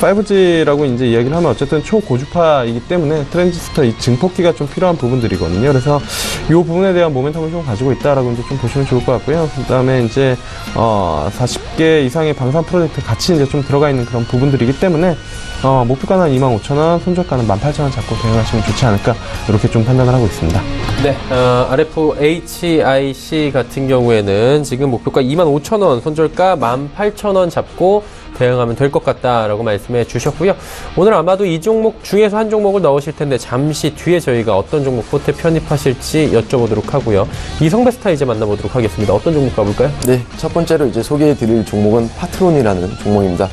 5G라고 이제 이야기를 하면 어쨌든 초고주파이기 때문에 트랜지스터 이 증폭기가 좀 필요한 부분들이거든요. 그래서 이 부분에 대한 모멘텀을 좀 가지고 있다라고 이제 좀 보시면 좋을 것 같고요. 그 다음에 이제 40개 이상의 방산 프로젝트 같이 이제 좀 들어가 있는 그런 부분들이기 때문에 목표가는 25,000원, 손절가는 18,000원 잡고 대응하시면 좋지 않을까 이렇게 좀 판단을 하고 있습니다. 네, RFHIC 같은 경우에는 지금 목표가 25,000원, 손절가 18,000원 잡고 대응하면 될 것 같다라고 말씀해 주셨고요. 오늘 아마도 이 종목 중에서 한 종목을 넣으실 텐데 잠시 뒤에 저희가 어떤 종목 포트에 편입하실지 여쭤보도록 하고요. 이성베스타 이제 만나보도록 하겠습니다. 어떤 종목 가볼까요? 네, 첫 번째로 이제 소개해 드릴 종목은 파트론이라는 종목입니다.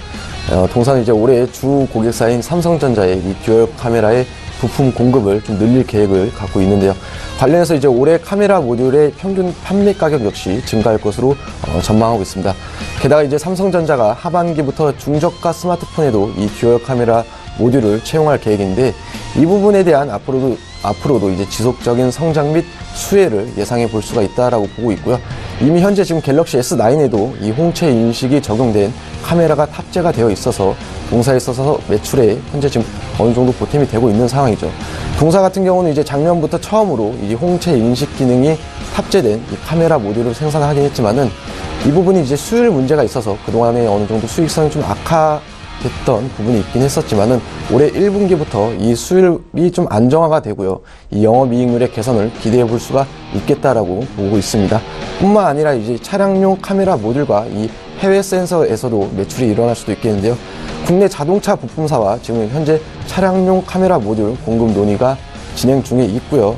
동산 이제 올해 주 고객사인 삼성전자의 이 듀얼 카메라의 부품 공급을 좀 늘릴 계획을 갖고 있는데요. 관련해서 이제 올해 카메라 모듈의 평균 판매 가격 역시 증가할 것으로 전망하고 있습니다. 게다가 이제 삼성전자가 하반기부터 중저가 스마트폰에도 이 듀얼 카메라 모듈을 채용할 계획인데, 이 부분에 대한 앞으로도 이제 지속적인 성장 및 수혜를 예상해 볼 수가 있다라고 보고 있고요. 이미 현재 지금 갤럭시 S9에도 이 홍채 인식이 적용된 카메라가 탑재가 되어 있어서 동사에 있어서 매출에 현재 지금 어느 정도 보탬이 되고 있는 상황이죠. 동사 같은 경우는 이제 작년부터 처음으로 이 홍채 인식 기능이 탑재된 이 카메라 모듈을 생산하긴 했지만은 이 부분이 이제 수율 문제가 있어서 그동안에 어느 정도 수익성이 좀 악화됐던 부분이 있긴 했었지만은 올해 1분기부터 이 수율이 좀 안정화가 되고요. 이 영업이익률의 개선을 기대해 볼 수가 있겠다라고 보고 있습니다. 뿐만 아니라 이제 차량용 카메라 모듈과 이 해외 센서에서도 매출이 일어날 수도 있겠는데요. 국내 자동차 부품사와 지금 현재 차량용 카메라 모듈 공급 논의가 진행 중에 있고요.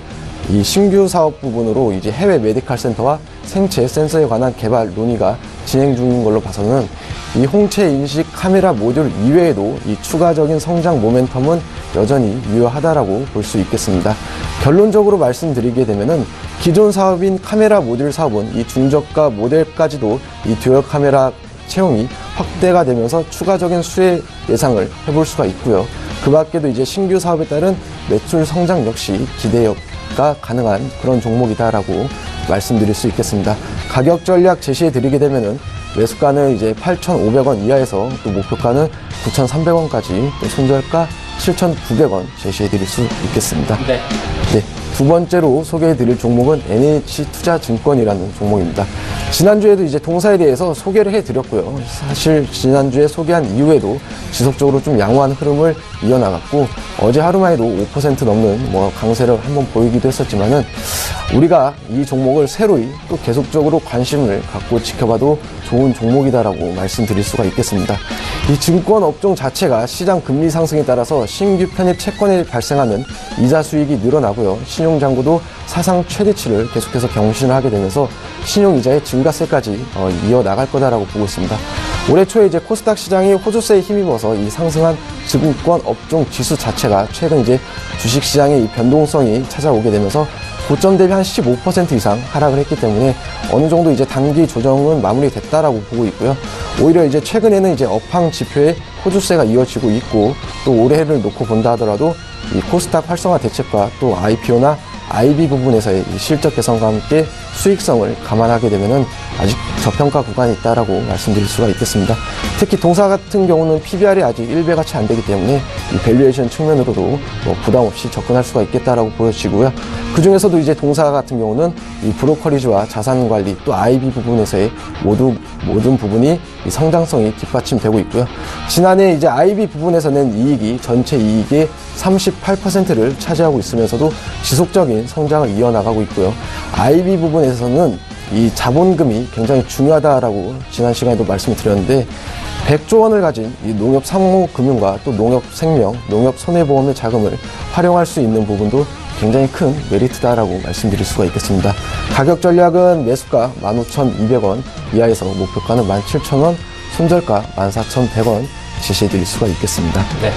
이 신규 사업 부분으로 이제 해외 메디칼 센터와 생체 센서에 관한 개발 논의가 진행 중인 걸로 봐서는 이 홍채 인식 카메라 모듈 이외에도 이 추가적인 성장 모멘텀은 여전히 유효하다라고 볼 수 있겠습니다. 결론적으로 말씀드리게 되면은 기존 사업인 카메라 모듈 사업은 이 중저가 모델까지도 이 듀얼 카메라 채용이 확대가 되면서 추가적인 수혜 예상을 해볼 수가 있고요. 그 밖에도 이제 신규 사업에 따른 매출 성장 역시 기대가 가능한 그런 종목이다라고 말씀드릴 수 있겠습니다. 가격 전략 제시해 드리게 되면은 매수가는 이제 8,500원 이하에서 또 목표가는 9,300원까지 또 손절가 7,900원 제시해 드릴 수 있겠습니다. 네. 두 번째로 소개해 드릴 종목은 NH투자증권이라는 종목입니다. 지난주에도 이제 동사에 대해서 소개를 해 드렸고요. 사실 지난주에 소개한 이후에도 지속적으로 좀 양호한 흐름을 이어나갔고 어제 하루만 해도 5% 넘는 강세를 한번 보이기도 했었지만은 우리가 이 종목을 새로이 또 계속적으로 관심을 갖고 지켜봐도 좋은 종목이다라고 말씀드릴 수가 있겠습니다. 이 증권 업종 자체가 시장 금리 상승에 따라서 신규 편입 채권에 발생하는 이자 수익이 늘어나고요. 신용잔고도 사상 최대치를 계속해서 경신을 하게 되면서 신용이자의 증가세까지 이어나갈 거다라고 보고 있습니다. 올해 초에 이제 코스닥 시장이 호주세에 힘입어서 이 상승한 증권 업종 지수 자체가 최근 이제 주식 시장의 이 변동성이 찾아오게 되면서 고점 대비 한 15% 이상 하락을 했기 때문에 어느 정도 이제 단기 조정은 마무리됐다라고 보고 있고요. 오히려 이제 최근에는 이제 업황 지표에 호주세가 이어지고 있고 또 올해를 놓고 본다 하더라도 이 코스닥 활성화 대책과 또 IPO나 IB 부분에서의 이 실적 개선과 함께 수익성을 감안하게 되면은 아직 저평가 구간이 있다라고 말씀드릴 수가 있겠습니다. 특히 동사 같은 경우는 PBR이 아직 1배가 채 안 되기 때문에 이 밸류에이션 측면으로도 부담 없이 접근할 수가 있겠다라고 보여지고요. 그 중에서도 이제 동사 같은 경우는 이 브로커리지와 자산 관리 또 IB 부분에서의 모든 부분이 이 성장성이 뒷받침되고 있고요. 지난해 이제 IB 부분에서 낸 이익이 전체 이익의 38%를 차지하고 있으면서도 지속적인 성장을 이어나가고 있고요. IB 부분에서는 이 자본금이 굉장히 중요하다라고 지난 시간에도 말씀을 드렸는데 100조 원을 가진 이 농협 상호금융과 또 농협 생명, 농협 손해보험의 자금을 활용할 수 있는 부분도 굉장히 큰 메리트다라고 말씀드릴 수가 있겠습니다. 가격 전략은 매수가 15,200원 이하에서 목표가는 17,000원, 손절가 14,100원 제시해 드릴 수가 있겠습니다. 네.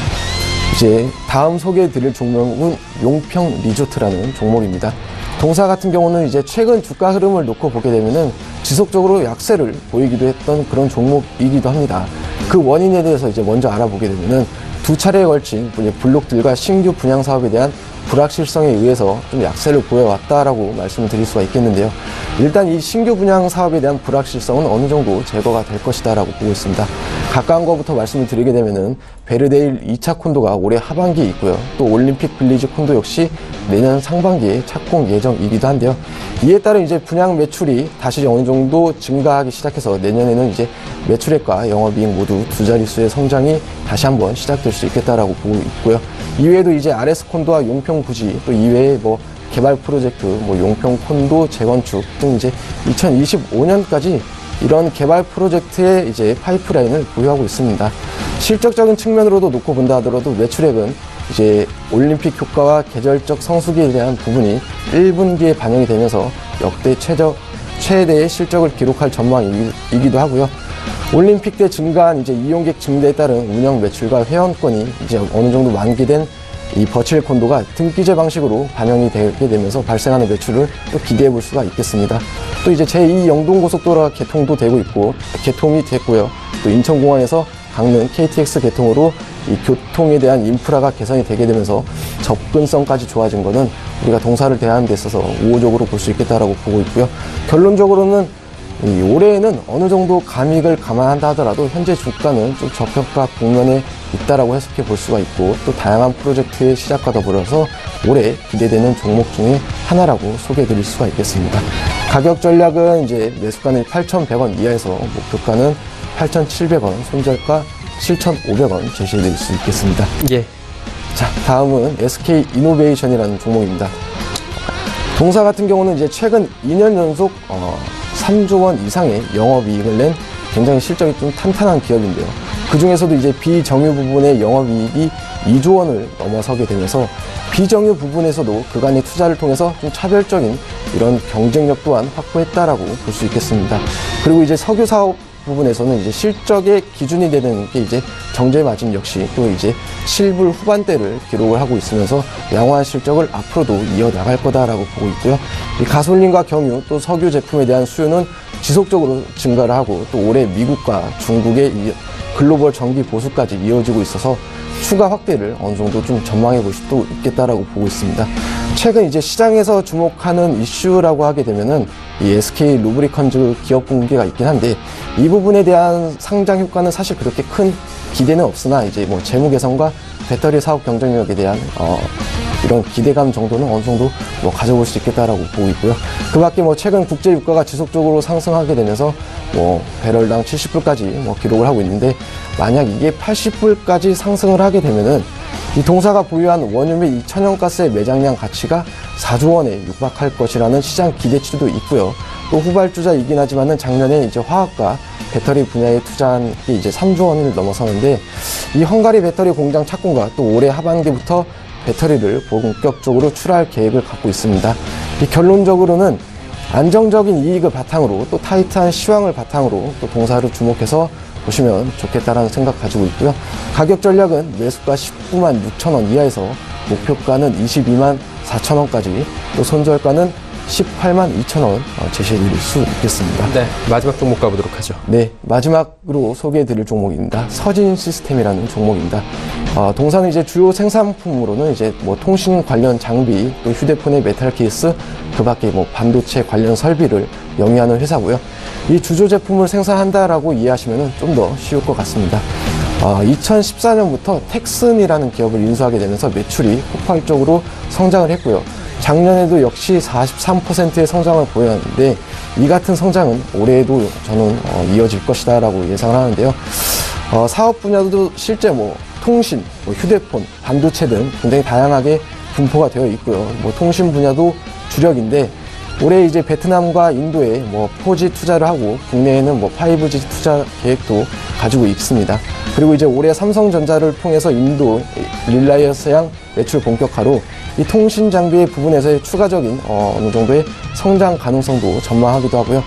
이제 다음 소개해 드릴 종목은 용평 리조트라는 종목입니다. 동사 같은 경우는 이제 최근 주가 흐름을 놓고 보게 되면은 지속적으로 약세를 보이기도 했던 그런 종목이기도 합니다. 그 원인에 대해서 이제 먼저 알아보게 되면은 두 차례에 걸친 블록들과 신규 분양 사업에 대한 불확실성에 의해서 좀 약세를 보여왔다라고 말씀을 드릴 수가 있겠는데요. 일단 이 신규 분양 사업에 대한 불확실성은 어느 정도 제거가 될 것이다라고 보고 있습니다. 가까운 것부터 말씀을 드리게 되면은 베르데일 2차 콘도가 올해 하반기에 있고요. 또 올림픽 빌리지 콘도 역시 내년 상반기에 착공 예정이기도 한데요. 이에 따른 이제 분양 매출이 다시 어느 정도 증가하기 시작해서 내년에는 이제 매출액과 영업이익 모두 두 자릿수의 성장이 다시 한번 시작될 수 있겠다라고 보고 있고요. 이외에도 이제 RS 콘도와 용평 부지 또 이외에 개발 프로젝트 용평 콘도 재건축 등 이제 2025년까지 이런 개발 프로젝트의 이제 파이프라인을 보유하고 있습니다. 실적적인 측면으로도 놓고 본다 하더라도 매출액은 이제 올림픽 효과와 계절적 성수기에 대한 부분이 1분기에 반영이 되면서 역대 최대의 실적을 기록할 전망이기도 하고요. 올림픽 때 증가한 이제 이용객 증대에 따른 운영 매출과 회원권이 이제 어느 정도 만기된 이 버칠 콘도가 등기제 방식으로 반영이 되게 되면서 발생하는 매출을 또 기대해 볼 수가 있겠습니다. 또 이제 제2 영동고속도로가 개통도 되고 있고, 개통이 됐고요. 또 인천공항에서 강릉 KTX 개통으로 이 교통에 대한 인프라가 개선이 되게 되면서 접근성까지 좋아진 거는 우리가 동사를 대하는 데 있어서 우호적으로 볼 수 있겠다라고 보고 있고요. 결론적으로는 올해에는 어느 정도 감익을 감안한다 하더라도 현재 주가는 좀 저평가 국면에 있다라고 해석해 볼 수가 있고, 또 다양한 프로젝트의 시작과 더불어서 올해 기대되는 종목 중에 하나라고 소개해 드릴 수가 있겠습니다. 가격 전략은 이제 매수가는 8,100원 이하에서 목표가는 8,700원, 손절가 7,500원 제시해 드릴 수 있겠습니다. 예. 자, 다음은 SK 이노베이션이라는 종목입니다. 동사 같은 경우는 이제 최근 2년 연속 3조 원 이상의 영업이익을 낸 굉장히 실적이 좀 탄탄한 기업인데요. 그 중에서도 이제 비정유 부분의 영업이익이 2조 원을 넘어서게 되면서 비정유 부분에서도 그간의 투자를 통해서 좀 차별적인 이런 경쟁력 또한 확보했다라고 볼 수 있겠습니다. 그리고 이제 석유 사업 부분에서는 이제 실적의 기준이 되는 게 이제 정제 마진 역시 또 이제 7불 후반대를 기록을 하고 있으면서 양호한 실적을 앞으로도 이어나갈 거다라고 보고 있고요. 이 가솔린과 경유 또 석유 제품에 대한 수요는 지속적으로 증가를 하고, 또 올해 미국과 중국의 이 글로벌 전기 보수까지 이어지고 있어서 추가 확대를 어느 정도 좀 전망해 볼 수도 있겠다라고 보고 있습니다. 최근 이제 시장에서 주목하는 이슈라고 하게 되면은 이 SK 루브리컨즈 기업 공개가 있긴 한데, 이 부분에 대한 상장 효과는 사실 그렇게 큰 기대는 없으나 이제 뭐 재무 개선과 배터리 사업 경쟁력에 대한 이런 기대감 정도는 어느 정도 뭐 가져볼 수 있겠다라고 보고 있고요. 그 밖에 뭐 최근 국제 유가가 지속적으로 상승하게 되면서 뭐 배럴당 70불까지 뭐 기록을 하고 있는데, 만약 이게 80불까지 상승을 하게 되면은 이 동사가 보유한 원유 및 천연가스의 매장량 가치가 4조 원에 육박할 것이라는 시장 기대치도 있고요. 또 후발주자이긴 하지만은 작년에 이제 화학과 배터리 분야에 투자한 게 이제 3조 원을 넘어서는데, 이 헝가리 배터리 공장 착공과 또 올해 하반기부터 배터리를 본격적으로 출하할 계획을 갖고 있습니다. 이 결론적으로는 안정적인 이익을 바탕으로 또 타이트한 시황을 바탕으로 또 동사를 주목해서 보시면 좋겠다라는 생각 가지고 있고요. 가격 전략은 매수가 19만 6천 원 이하에서 목표가는 22만 4천 원까지, 또 손절가는 18만 2천 원 제시해 드릴 수 있겠습니다. 네, 마지막 종목 가보도록 하죠. 네, 마지막으로 소개해 드릴 종목입니다. 서진 시스템이라는 종목입니다. 동사는 이제 주요 생산품으로는 이제 뭐 통신 관련 장비, 또 휴대폰의 메탈 케이스, 그 밖에 뭐 반도체 관련 설비를 영위하는 회사고요. 이 주조 제품을 생산한다라고 이해하시면 좀 더 쉬울 것 같습니다. 2014년부터 텍슨이라는 기업을 인수하게 되면서 매출이 폭발적으로 성장을 했고요. 작년에도 역시 43%의 성장을 보였는데, 이 같은 성장은 올해에도 저는 이어질 것이다 라고 예상을 하는데요. 사업 분야도 실제 뭐 통신, 뭐 휴대폰, 반도체 등 굉장히 다양하게 분포가 되어 있고요. 뭐 통신 분야도 주력인데, 올해 이제 베트남과 인도에 뭐 4G 투자를 하고 국내에는 뭐 5G 투자 계획도 가지고 있습니다. 그리고 이제 올해 삼성전자를 통해서 인도 릴라이언스양 매출 본격화로 이 통신 장비의 부분에서의 추가적인 어느 정도의 성장 가능성도 전망하기도 하고요.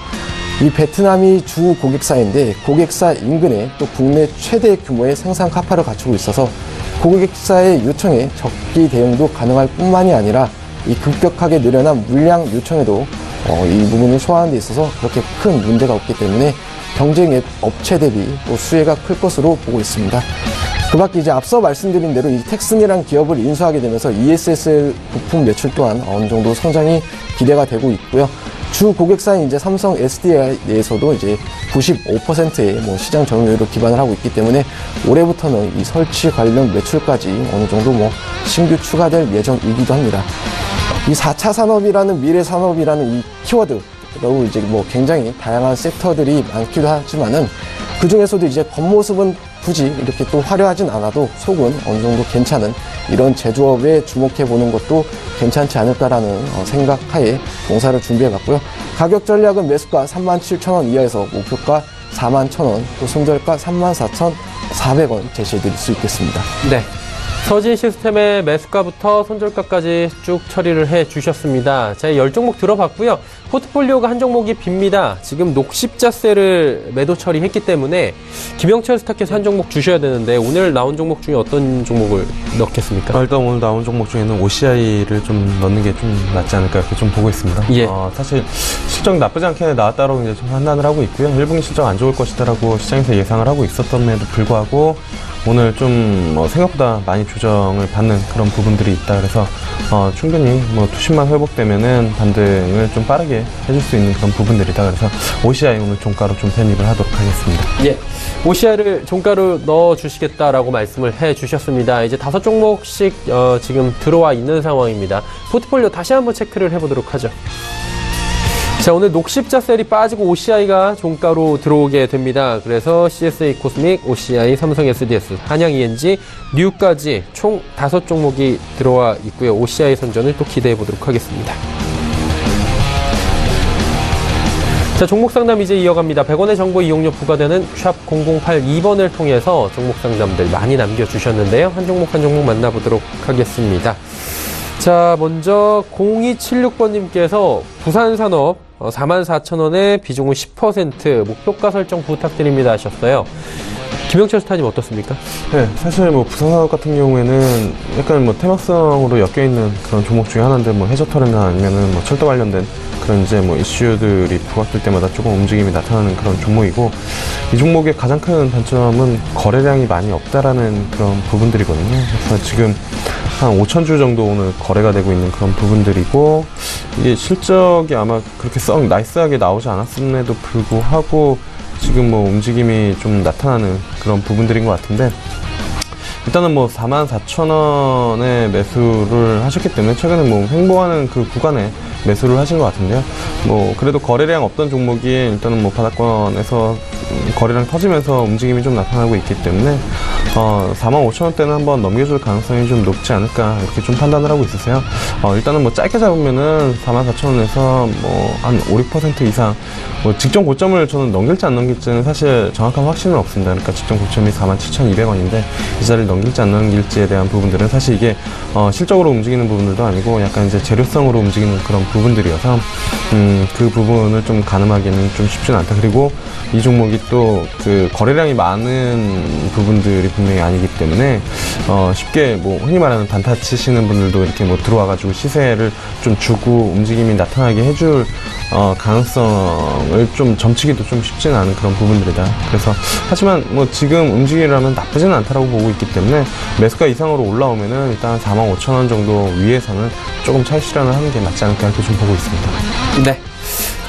이 베트남이 주 고객사인데, 고객사 인근에 또 국내 최대 규모의 생산 카파를 갖추고 있어서 고객사의 요청에 적기 대응도 가능할 뿐만이 아니라 이 급격하게 늘어난 물량 요청에도 이 부분을 소화하는 데 있어서 그렇게 큰 문제가 없기 때문에 경쟁 업체 대비 또 수혜가 클 것으로 보고 있습니다. 그 밖에 이제 앞서 말씀드린 대로 이 텍슨이란 기업을 인수하게 되면서 ESSL 부품 매출 또한 어느 정도 성장이 기대가 되고 있고요. 주 고객사인 이제 삼성 SDI 내에서도 이제 95%의 뭐 시장 점유율을 기반을 하고 있기 때문에 올해부터는 이 설치 관련 매출까지 어느 정도 뭐 신규 추가될 예정이기도 합니다. 이 4차 산업이라는 미래 산업이라는 이 키워드로 이제 뭐 굉장히 다양한 섹터들이 많기도 하지만은 그 중에서도 이제 겉모습은 굳이 이렇게 또 화려하진 않아도 속은 어느 정도 괜찮은 이런 제조업에 주목해 보는 것도 괜찮지 않을까라는 생각하에 동사를 준비해 봤고요. 가격 전략은 매수가 37,000원 이하에서 목표가 41,000원, 또 손절가 34,400원 제시해 드릴 수 있겠습니다. 네. 서진 시스템의 매수가부터 손절가까지 쭉 처리를 해 주셨습니다. 자, 10종목 들어봤고요. 포트폴리오가 한 종목이 빕니다. 지금 녹십자세를 매도 처리했기 때문에 김영철 스타께서 한 종목 주셔야 되는데, 오늘 나온 종목 중에 어떤 종목을 넣겠습니까? 일단 오늘 나온 종목 중에는 OCI를 좀 넣는 게 좀 낫지 않을까 이렇게 좀 보고 있습니다. 예. 사실 실적 나쁘지 않게 나왔다라고 이제 좀 판단을 하고 있고요. 1분기 실적 안 좋을 것이다라고 시장에서 예상을 하고 있었던에도 불구하고 오늘 좀 생각보다 많이 조정을 받는 그런 부분들이 있다. 그래서 충분히 뭐 투심만 회복되면은 반등을 좀 빠르게 해줄 수 있는 그런 부분들이다. 그래서 OCI 오늘 종가로 좀 편입을 하도록 하겠습니다. 예, OCI를 종가로 넣어주시겠다라고 말씀을 해주셨습니다. 이제 5종목씩 지금 들어와 있는 상황입니다. 포트폴리오 다시 한번 체크를 해보도록 하죠. 자, 오늘 녹십자셀이 빠지고 OCI가 종가로 들어오게 됩니다. 그래서 CSA 코스믹, OCI, 삼성 SDS, 한양 ENG, 뉴까지 총 5종목이 들어와 있고요. OCI 선전을 또 기대해 보도록 하겠습니다. 자, 종목 상담 이제 이어갑니다. 100원의 정보 이용료 부과되는 샵 0082번을 통해서 종목 상담들 많이 남겨주셨는데요. 한 종목 한 종목 만나보도록 하겠습니다. 자, 먼저 0276번님께서 부산산업 44,000원에 비중은 10% 목표가 설정 부탁드립니다 하셨어요. 김영철 스타님 어떻습니까? 네, 사실 뭐 부산산업 같은 경우에는 약간 뭐 테마성으로 엮여있는 그런 종목 중에 하나인데, 뭐 해저터나 아니면은 뭐 철도 관련된 그런 이제 뭐 이슈들이 부각될 때마다 조금 움직임이 나타나는 그런 종목이고, 이 종목의 가장 큰 단점은 거래량이 많이 없다라는 그런 부분들이거든요. 그래서 지금 한 5,000주 정도 오늘 거래가 되고 있는 그런 부분들이고, 이게 실적이 아마 그렇게 썩 나이스하게 나오지 않았음에도 불구하고 지금 뭐 움직임이 좀 나타나는 그런 부분들인 것 같은데, 일단은 뭐 44,000원에 매수를 하셨기 때문에 최근에 뭐 횡보하는 그 구간에 매수를 하신 것 같은데요. 뭐 그래도 거래량 없던 종목이 일단은 뭐 바닥권에서 거래량 터지면서 움직임이 좀 나타나고 있기 때문에 45,000원대는 한번 넘겨줄 가능성이 좀 높지 않을까 이렇게 좀 판단을 하고 있으세요. 일단은 뭐 짧게 잡으면은 44,000원에서 뭐 한 5, 6% 이상 뭐 직전 고점을 저는 넘길지 안 넘길지는 사실 정확한 확신은 없습니다. 그러니까 직전 고점이 47,200원인데 이 자리를 넘길지 안 넘길지에 대한 부분들은 사실 이게 실적으로 움직이는 부분들도 아니고 약간 이제 재료성으로 움직이는 그런 부분들이어서 그 부분을 좀 가늠하기는 좀 쉽지는 않다. 그리고 이 종목이 또 그 거래량이 많은 부분들이 분명히 아니기 때문에 쉽게 뭐 흔히 말하는 단타 치시는 분들도 이렇게 뭐 들어와가지고 시세를 좀 주고 움직임이 나타나게 해줄 가능성을 좀 점치기도 좀 쉽지는 않은 그런 부분들이다. 그래서 하지만 뭐 지금 움직이라면 나쁘지는 않다라고 보고 있기 때문에 매수가 이상으로 올라오면은 일단 45,000원 정도 위에서는 조금 차익 실현을 하는 게 맞지 않을까 이렇게 좀 보고 있습니다. 네.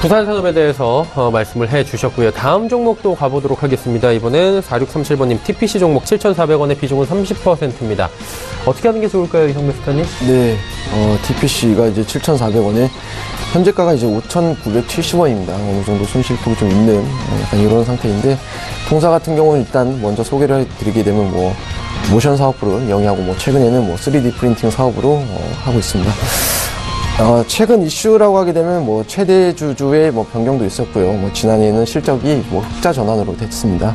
부산산업에 대해서 말씀을 해주셨고요. 다음 종목도 가보도록 하겠습니다. 이번엔 4637번님 TPC 종목 7,400원의 비중은 30%입니다. 어떻게 하는 게 좋을까요, 이성배 스타님? 네, TPC가 이제 7,400원에 현재가가 이제 5,970원입니다. 어느 정도 손실폭이 좀 있는 약간 이런 상태인데, 통사 같은 경우는 일단 먼저 소개를 해드리게 되면 뭐 모션 사업부를 영위하고 뭐 최근에는 뭐 3D 프린팅 사업으로 하고 있습니다. 최근 이슈라고 하게 되면 뭐 최대 주주의 뭐 변경도 있었고요. 뭐 지난해에는 실적이 뭐 흑자 전환으로 됐습니다.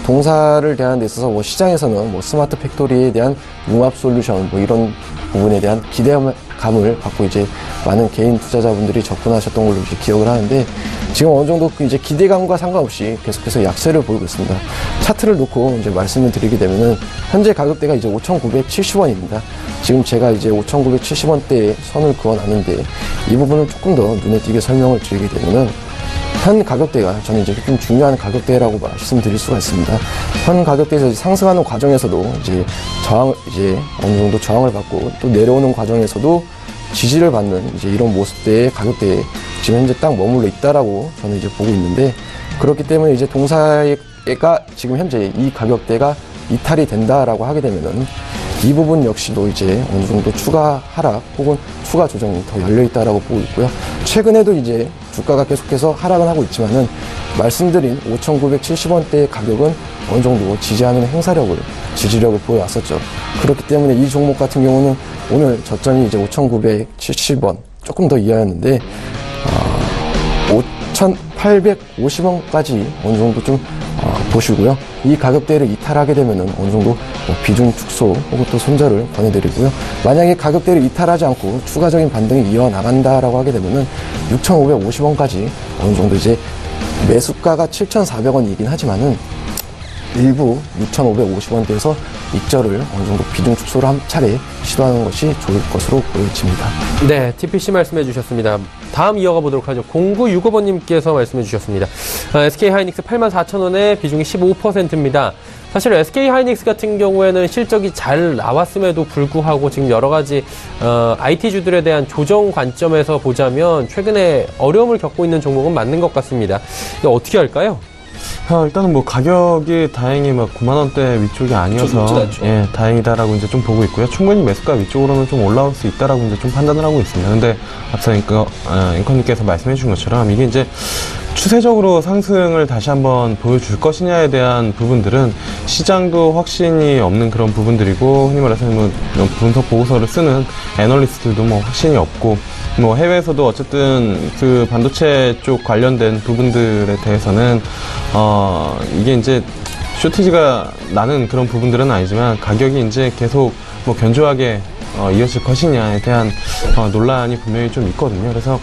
동사를 대하는 데 있어서 뭐 시장에서는 뭐 스마트 팩토리에 대한 융합 솔루션 뭐 이런 부분에 대한 기대감을 갖고 이제 많은 개인 투자자분들이 접근하셨던 걸로 이제 기억을 하는데, 지금 어느 정도 그 이제 기대감과 상관없이 계속해서 약세를 보이고 있습니다. 차트를 놓고 이제 말씀을 드리게 되면은 현재 가격대가 이제 5,970원입니다. 지금 제가 이제 5,970원대에 선을 그어놨는데, 이 부분을 조금 더 눈에 띄게 설명을 드리게 되면은, 현 가격대가 저는 이제 좀 중요한 가격대라고 말씀드릴 수가 있습니다. 현 가격대에서 상승하는 과정에서도 이제 어느 정도 저항을 받고 또 내려오는 과정에서도 지지를 받는 이제 이런 모습대의 가격대에 지금 현재 딱 머물러 있다라고 저는 이제 보고 있는데, 그렇기 때문에 이제 동사가 지금 현재 이 가격대가 이탈이 된다라고 하게 되면은 이 부분 역시도 이제 어느 정도 추가 하락 혹은 추가 조정이 더 열려 있다라고 보고 있고요. 최근에도 이제 주가가 계속해서 하락은 하고 있지만은 말씀드린 5,970원대의 가격은 어느 정도 지지하는 지지력을 보여왔었죠. 그렇기 때문에 이 종목 같은 경우는 오늘 저점이 이제 5,970원 조금 더 이하였는데 5,850원까지 어느 정도 좀 보시고요. 이 가격대를 이탈하게 되면은 어느 정도 뭐 비중 축소 혹은 또 손절을 권해드리고요. 만약에 가격대를 이탈하지 않고 추가적인 반등이 이어나간다라고 하게 되면은 6,550원까지 어느 정도 이제 매수가가 7,400원이긴 하지만은 일부 6,550원대에서 익절을 어느 정도 비중 축소를 한 차례 시도하는 것이 좋을 것으로 보여집니다. 네, TPC 말씀해 주셨습니다. 다음 이어가 보도록 하죠. 0965번님께서 말씀해 주셨습니다. SK 하이닉스 84,000원에 비중이 15%입니다. 사실 SK 하이닉스 같은 경우에는 실적이 잘 나왔음에도 불구하고 지금 여러 가지 IT주들에 대한 조정 관점에서 보자면 최근에 어려움을 겪고 있는 종목은 맞는 것 같습니다. 이거 어떻게 할까요? 일단은 뭐 가격이 다행히 막 9만 원대 위쪽이 아니어서 예, 다행이다라고 이제 좀 보고 있고요. 충분히 매수가 위쪽으로는 좀 올라올 수 있다라고 이제 좀 판단을 하고 있습니다. 근데 앞서 앵커님께서 말씀해 주신 것처럼 이게 이제 추세적으로 상승을 다시 한번 보여줄 것이냐에 대한 부분들은 시장도 확신이 없는 그런 부분들이고, 흔히 말해서 뭐 분석 보고서를 쓰는 애널리스트들도 뭐 확신이 없고, 뭐 해외에서도 어쨌든 그 반도체 쪽 관련된 부분들에 대해서는 이게 이제 쇼티지가 나는 그런 부분들은 아니지만 가격이 이제 계속 뭐 견조하게 이어질 것이냐에 대한 논란이 분명히 좀 있거든요. 그래서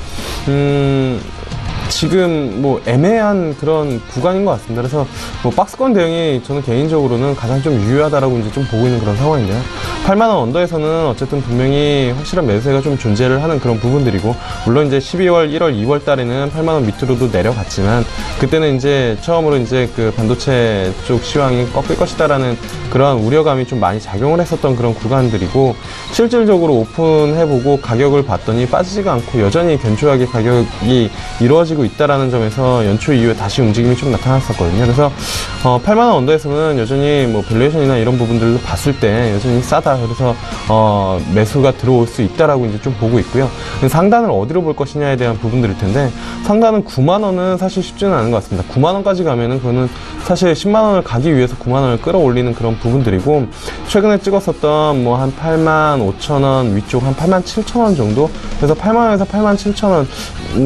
지금 뭐 애매한 그런 구간인 것 같습니다. 그래서 뭐 박스권 대응이 저는 개인적으로는 가장 좀 유효하다라고 이제 좀 보고 있는 그런 상황인데요. 8만원 언더에서는 어쨌든 분명히 확실한 매수세가 좀 존재를 하는 그런 부분들이고, 물론 이제 12월, 1월, 2월 달에는 8만원 밑으로도 내려갔지만, 그때는 이제 처음으로 이제 그 반도체 쪽 시황이 꺾일 것이다라는 그런 우려감이 좀 많이 작용을 했었던 그런 구간들이고, 실질적으로 오픈해보고 가격을 봤더니 빠지지가 않고 여전히 견조하게 가격이 이루어지고 있다라는 점에서 연초 이후에 다시 움직임이 좀 나타났었거든요. 그래서 8만원 언더에서는 여전히 뭐 밸류에이션이나 이런 부분들도 봤을 때 여전히 싸다. 그래서 매수가 들어올 수 있다라고 이제 좀 보고 있고요. 상단을 어디로 볼 것이냐에 대한 부분들일 텐데, 상단은 9만원은 사실 쉽지는 않은 것 같습니다. 9만원까지 가면은 그거는 사실 10만원을 가기 위해서 9만원을 끌어올리는 그런 부분들이고, 최근에 찍었었던 뭐 한 8만 5천원 위쪽 한 8만 7천원 정도, 그래서 8만원에서 8만 7천원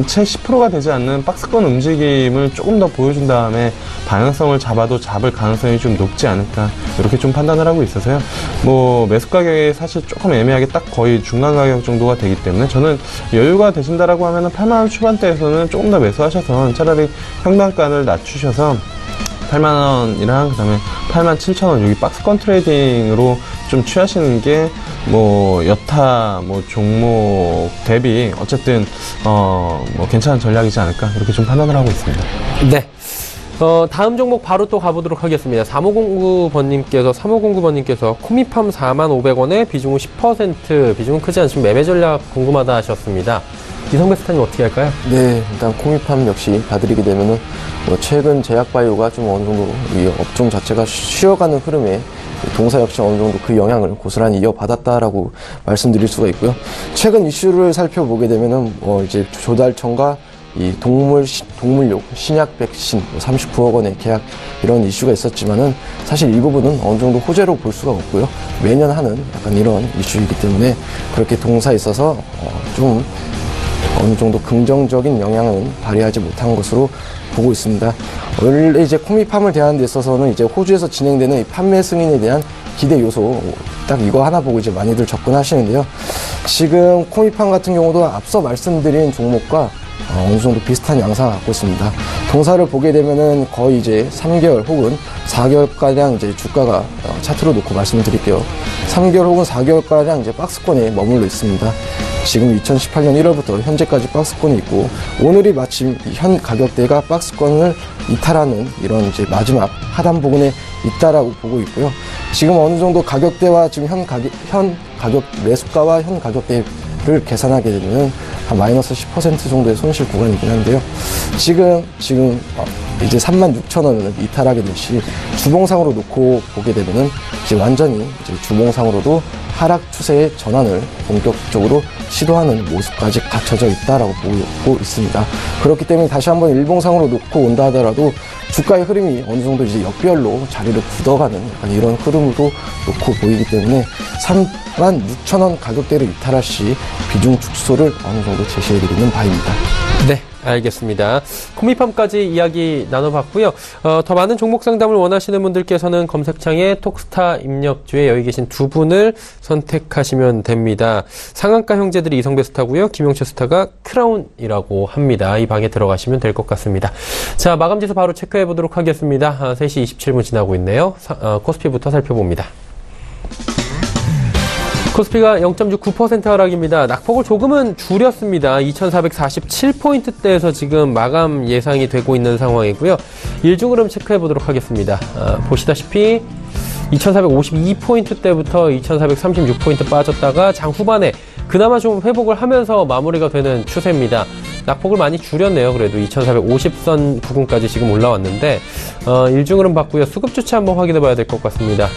채 10%가 되지 않는 박스권 움직임을 조금 더 보여준 다음에 방향성을 잡아도 잡을 가능성이 좀 높지 않을까, 이렇게 좀 판단을 하고 있어서요. 뭐 매수 가격이 사실 조금 애매하게 딱 거의 중간 가격 정도가 되기 때문에, 저는 여유가 되신다라고 하면은 8만원 초반대에서는 조금 더 매수하셔서 차라리 평단가를 낮추셔서 8만원이랑 그 다음에 8만 7천원 여기 박스권 트레이딩으로 좀 취하시는 게 뭐 여타 뭐 종목 대비 어쨌든 뭐 괜찮은 전략이지 않을까, 이렇게 좀 판단을 하고 있습니다. 네. 다음 종목 바로 또 가보도록 하겠습니다. 3509번님께서 코미팜 45,500원에 비중은 10%, 비중은 크지 않지만 매매 전략 궁금하다 하셨습니다. 이성배 스타님 어떻게 할까요? 네, 일단 코미팜 역시 봐드리게 되면은 뭐 최근 제약바이오가 좀 어느 정도 이 업종 자체가 쉬어가는 흐름에 동사 역시 어느 정도 그 영향을 고스란히 이어받았다라고 말씀드릴 수가 있고요. 최근 이슈를 살펴보게 되면은 이제 조달청과 이 동물용 신약 백신 39억 원의 계약, 이런 이슈가 있었지만은 사실 이 부분은 어느 정도 호재로 볼 수가 없고요. 매년 하는 약간 이런 이슈이기 때문에 그렇게 동사에 있어서 좀 어느 정도 긍정적인 영향은 발휘하지 못한 것으로 보고 있습니다. 원래 이제 코미팜을 대하는 데 있어서는 이제 호주에서 진행되는 이 판매 승인에 대한 기대 요소, 딱 이거 하나 보고 이제 많이들 접근하시는데요. 지금 코미팜 같은 경우도 앞서 말씀드린 종목과 어느 정도 비슷한 양상을 갖고 있습니다. 동사를 보게 되면은 거의 이제 3개월 혹은 4개월가량 이제 주가가 차트로 놓고 말씀드릴게요. 3개월 혹은 4개월가량 이제 박스권에 머물러 있습니다. 지금 2018년 1월부터 현재까지 박스권이 있고, 오늘이 마침 현 가격대가 박스권을 이탈하는 이런 이제 마지막 하단 부분에 있다라고 보고 있고요. 지금 어느 정도 가격대와 지금 현 가격 매수가와 현 가격대를 계산하게 되면 한 마이너스 10% 정도의 손실 구간이긴 한데요. 지금 이제 36,000원을 이탈하게 될 시 주봉상으로 놓고 보게 되면은 이제 완전히 이제 주봉상으로도 하락 추세의 전환을 본격적으로 시도하는 모습까지 갖춰져 있다라고 보고 있습니다. 그렇기 때문에 다시 한번 일봉상으로 놓고 온다 하더라도 주가의 흐름이 어느 정도 이제 역별로 자리를 굳어가는 약간 이런 흐름으로 놓고 보이기 때문에 36,000원 가격대를 이탈할 시 비중 축소를 어느 정도 제시해드리는 바입니다. 네, 알겠습니다. 코미팜까지 이야기 나눠봤고요. 더 많은 종목 상담을 원하시는 분들께서는 검색창에 톡스타 입력주에 여기 계신 두 분을 선택하시면 됩니다. 상한가 형제들이 이성배 스타고요. 김용철 스타가 크라운이라고 합니다. 이 방에 들어가시면 될 것 같습니다. 자, 마감지수 바로 체크해 보도록 하겠습니다. 3시 27분 지나고 있네요. 코스피부터 살펴봅니다. 코스피가 0.69% 하락입니다. 낙폭을 조금은 줄였습니다. 2447포인트대에서 지금 마감 예상이 되고 있는 상황이고요. 일중 흐름 체크해 보도록 하겠습니다. 보시다시피 2452포인트대부터 2436포인트 빠졌다가 장 후반에 그나마 좀 회복을 하면서 마무리가 되는 추세입니다. 낙폭을 많이 줄였네요. 그래도 2450선 부근까지 지금 올라왔는데 일중 흐름 봤고요. 수급 주체 한번 확인해 봐야 될 것 같습니다.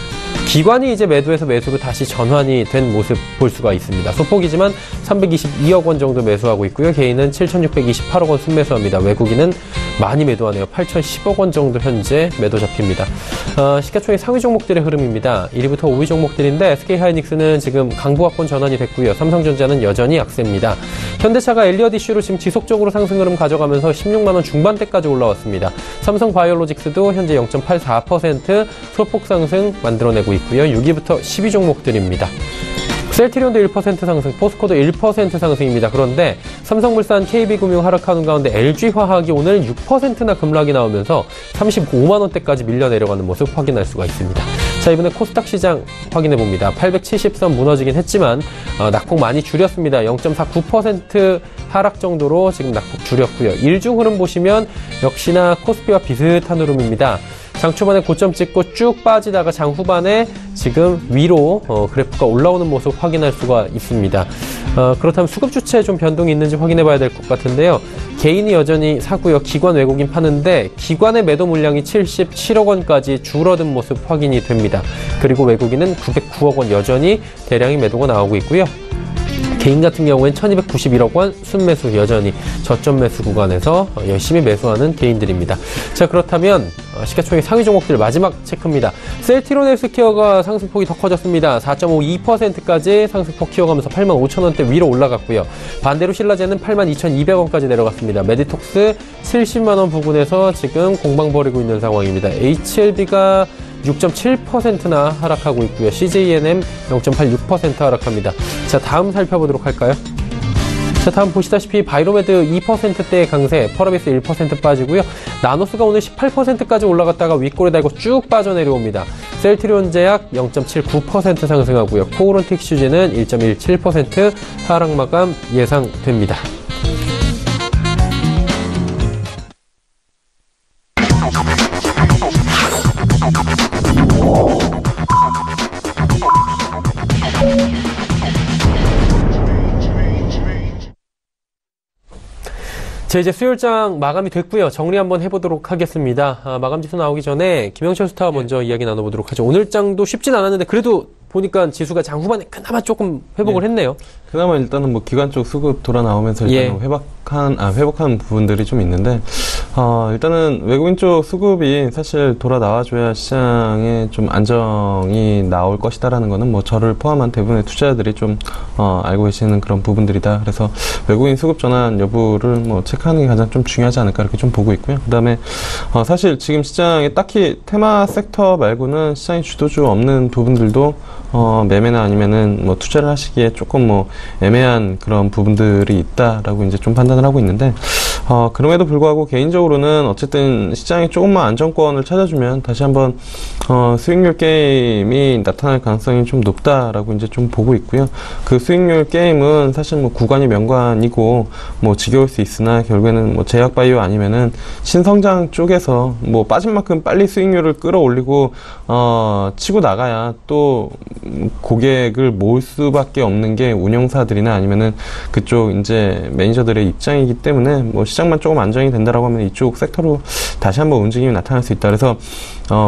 기관이 이제 매도에서 매수로 다시 전환이 된 모습 볼 수가 있습니다. 소폭이지만 322억 원 정도 매수하고 있고요. 개인은 7,628억 원 순매수합니다. 외국인은 많이 매도하네요. 8,010억 원 정도 현재 매도 잡힙니다. 시가총액 상위 종목들의 흐름입니다. 1위부터 5위 종목들인데 SK하이닉스는 지금 강보합권 전환이 됐고요. 삼성전자는 여전히 약세입니다. 현대차가 엘리엇 이슈로 지금 지속적으로 상승 흐름 가져가면서 16만 원 중반대까지 올라왔습니다. 삼성바이오로직스도 현재 0.84% 소폭 상승 만들어내고 있고요. 6위부터 10위 종목들입니다. 셀트리온도 1% 상승, 포스코도 1% 상승입니다. 그런데 삼성물산, KB금융 하락하는 가운데 LG화학이 오늘 6%나 급락이 나오면서 35만 원대까지 밀려 내려가는 모습 확인할 수가 있습니다. 자, 이번에 코스닥 시장 확인해 봅니다. 870선 무너지긴 했지만 낙폭 많이 줄였습니다. 0.49% 하락 정도로 지금 낙폭 줄였고요. 일중 흐름 보시면 역시나 코스피와 비슷한 흐름입니다. 장 초반에 고점 찍고 쭉 빠지다가 장 후반에 지금 위로 그래프가 올라오는 모습 확인할 수가 있습니다. 그렇다면 수급 주체에 좀 변동이 있는지 확인해 봐야 될 것 같은데요. 개인이 여전히 사고요. 기관 외국인 파는데 기관의 매도 물량이 77억 원까지 줄어든 모습 확인이 됩니다. 그리고 외국인은 909억 원 여전히 대량의 매도가 나오고 있고요. 개인 같은 경우엔 1291억 원 순매수 여전히 저점 매수 구간에서 열심히 매수하는 개인들입니다. 자, 그렇다면 시가총액 상위 종목들 마지막 체크입니다. 셀트리온 헬스케어가 상승폭이 더 커졌습니다. 4.52%까지 상승폭 키워가면서 85,000원대 위로 올라갔고요. 반대로 신라제는 82,200원까지 내려갔습니다. 메디톡스 70만원 부근에서 지금 공방 벌이고 있는 상황입니다. HLB가 6.7%나 하락하고 있고요. CJNM 0.86% 하락합니다. 자, 다음 살펴보도록 할까요? 자, 다음 보시다시피 바이로메드 2%대의 강세, 펄어비스 1% 빠지고요. 나노스가 오늘 18%까지 올라갔다가 윗골에 달고 쭉 빠져내려옵니다. 셀트리온 제약 0.79% 상승하고요. 코오론틱 슈즈는 1.17% 하락 마감 예상됩니다. 자, 이제 수요일장 마감이 됐고요. 정리 한번 해보도록 하겠습니다. 마감 지수 나오기 전에 김영철 스타와 먼저 이야기 나눠보도록 하죠. 오늘 장도 쉽진 않았는데 그래도 보니까 지수가 장 후반에 그나마 조금 회복을 했네요. 그나마 일단은 뭐 기관 쪽 수급 돌아 나오면서 일단 회복한 부분들이 좀 있는데, 일단은 외국인 쪽 수급이 사실 돌아 나와줘야 시장에 좀 안정이 나올 것이다라는 거는 뭐 저를 포함한 대부분의 투자자들이 좀 알고 계시는 그런 부분들이다. 그래서 외국인 수급 전환 여부를 뭐 체크하는 게 가장 좀 중요하지 않을까 이렇게 좀 보고 있고요. 그다음에 사실 지금 시장에 딱히 테마 섹터 말고는 시장의 주도주 없는 부분들도 매매나 아니면은 뭐 투자를 하시기에 조금 뭐 애매한 그런 부분들이 있다라고 이제 좀 판단을 하고 있는데, 그럼에도 불구하고 개인적으로는 어쨌든 시장이 조금만 안정권을 찾아주면 다시 한번 수익률 게임이 나타날 가능성이 좀 높다라고 이제 좀 보고 있고요. 그 수익률 게임은 사실 뭐 구간이 명관이고 뭐 지겨울 수 있으나 결국에는 뭐 제약바이오 아니면은 신성장 쪽에서 뭐 빠진 만큼 빨리 수익률을 끌어올리고 치고 나가야 또 고객을 모을 수밖에 없는 게 운영사들이나 아니면은 그쪽 이제 매니저들의 입장이기 때문에 뭐 시장만 조금 안정이 된다라고 하면 이쪽 섹터로 다시 한번 움직임이 나타날 수 있다. 그래서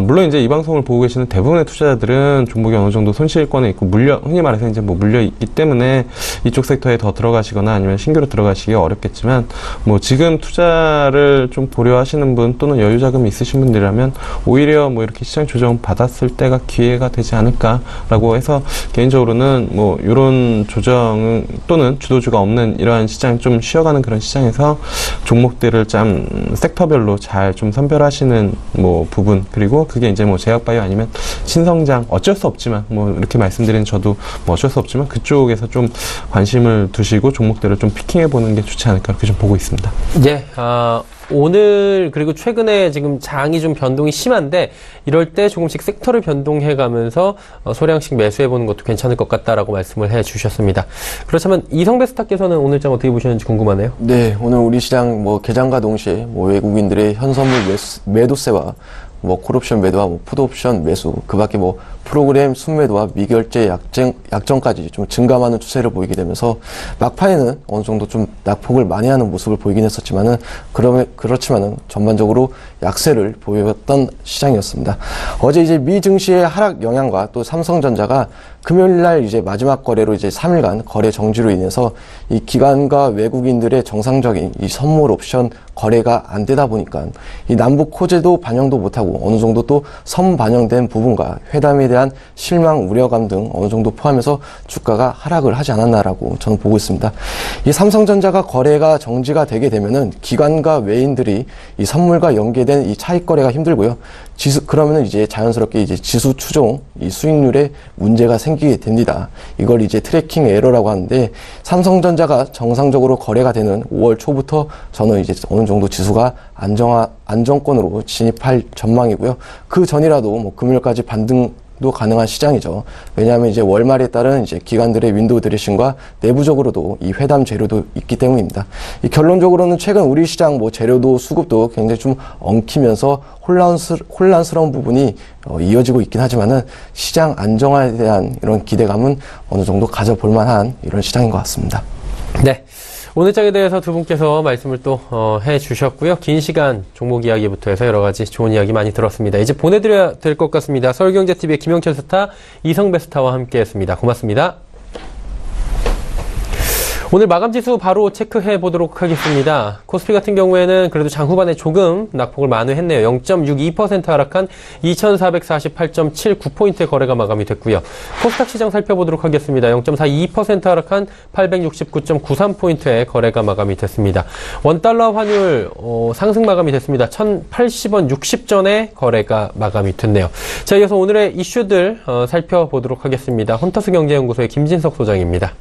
물론 이제 이 방송을 보고 계시는 대부분의 투자자들은 종목이 어느 정도 손실권에 있고 흔히 말해서 이제 뭐 물려 있기 때문에 이쪽 섹터에 더 들어가시거나 아니면 신규로 들어가시기 어렵겠지만, 뭐 지금 투자를 좀 보려 하시는 분 또는 여유 자금이 있으신 분들이라면 오히려 뭐 이렇게 시장 조정 받았을 때가 기회가 되지 않을까라고 해서 개인적으로는 뭐 이런 조정 또는 주도주가 없는 이러한 시장 좀 쉬어가는 그런 시장에서 종목들을 좀 섹터별로 잘 좀 선별하시는 뭐 부분, 그리고 그게 이제 뭐 제약바이오 아니면 신성장 어쩔 수 없지만 뭐 이렇게 말씀드린 저도 뭐 어쩔 수 없지만 그쪽에서 좀 관심을 두시고 종목들을 좀 피킹해 보는 게 좋지 않을까 그렇게 좀 보고 있습니다. 예, 오늘 그리고 최근에 지금 장이 좀 변동이 심한데 이럴 때 조금씩 섹터를 변동해가면서 소량씩 매수해보는 것도 괜찮을 것 같다라고 말씀을 해주셨습니다. 그렇다면 이성배 스타께서는 오늘 장 어떻게 보시는지 궁금하네요. 네, 오늘 우리 시장 개장과 동시에 외국인들의 현선물 매도세와 콜옵션 매도와 풋옵션 매수, 그 밖에 프로그램 순매도와 미결제 약정까지 좀 증감하는 추세를 보이게 되면서 막판에는 어느 정도 좀 낙폭을 많이 하는 모습을 보이긴 했었지만은 그렇지만은 전반적으로 약세를 보였던 시장이었습니다. 어제 이제 미 증시의 하락 영향과 또 삼성전자가 금요일 날 이제 마지막 거래로 이제 3일간 거래 정지로 인해서 이 기관과 외국인들의 정상적인 이 선물 옵션 거래가 안 되다 보니까 이 남북 호재도 반영도 못하고 어느 정도 또 선반영된 부분과 회담에 대한 실망, 우려감 등 어느 정도 포함해서 주가가 하락을 하지 않았나라고 저는 보고 있습니다. 이 삼성전자가 거래가 정지가 되게 되면은 기관과 외인들이 이 선물과 연계된 이 차익 거래가 힘들고요. 그러면은 이제 자연스럽게 이제 지수 추종, 이 수익률에 문제가 생기게 됩니다. 이걸 이제 트래킹 에러라고 하는데 삼성전자가 정상적으로 거래가 되는 5월 초부터 저는 이제 어느 정도 지수가 안정권으로 진입할 전망이고요. 그 전이라도 금요일까지 반등도 가능한 시장이죠. 왜냐하면 이제 월말에 따른 이제 기관들의 윈도우 드레싱과 내부적으로도 이 회담 재료도 있기 때문입니다. 이 결론적으로는 최근 우리 시장 재료도 수급도 굉장히 좀 엉키면서 혼란스러운 부분이 이어지고 있긴 하지만은 시장 안정화에 대한 이런 기대감은 어느 정도 가져볼 만한 이런 시장인 것 같습니다. 네. 오늘 장에 대해서 두 분께서 말씀을 또 해주셨고요. 긴 시간 종목 이야기부터 해서 여러 가지 좋은 이야기 많이 들었습니다. 이제 보내드려야 될 것 같습니다. 서울경제TV의 김영철 스타, 이성배 스타와 함께했습니다. 고맙습니다. 오늘 마감지수 바로 체크해 보도록 하겠습니다. 코스피 같은 경우에는 그래도 장 후반에 조금 낙폭을 만회했네요. 0.62% 하락한 2448.79포인트의 거래가 마감이 됐고요. 코스닥 시장 살펴보도록 하겠습니다. 0.42% 하락한 869.93포인트의 거래가 마감이 됐습니다. 원달러 환율 상승 마감이 됐습니다. 1080원 60전에 거래가 마감이 됐네요. 자, 이어서 오늘의 이슈들 살펴보도록 하겠습니다. 헌터스 경제연구소의 김진석 소장입니다.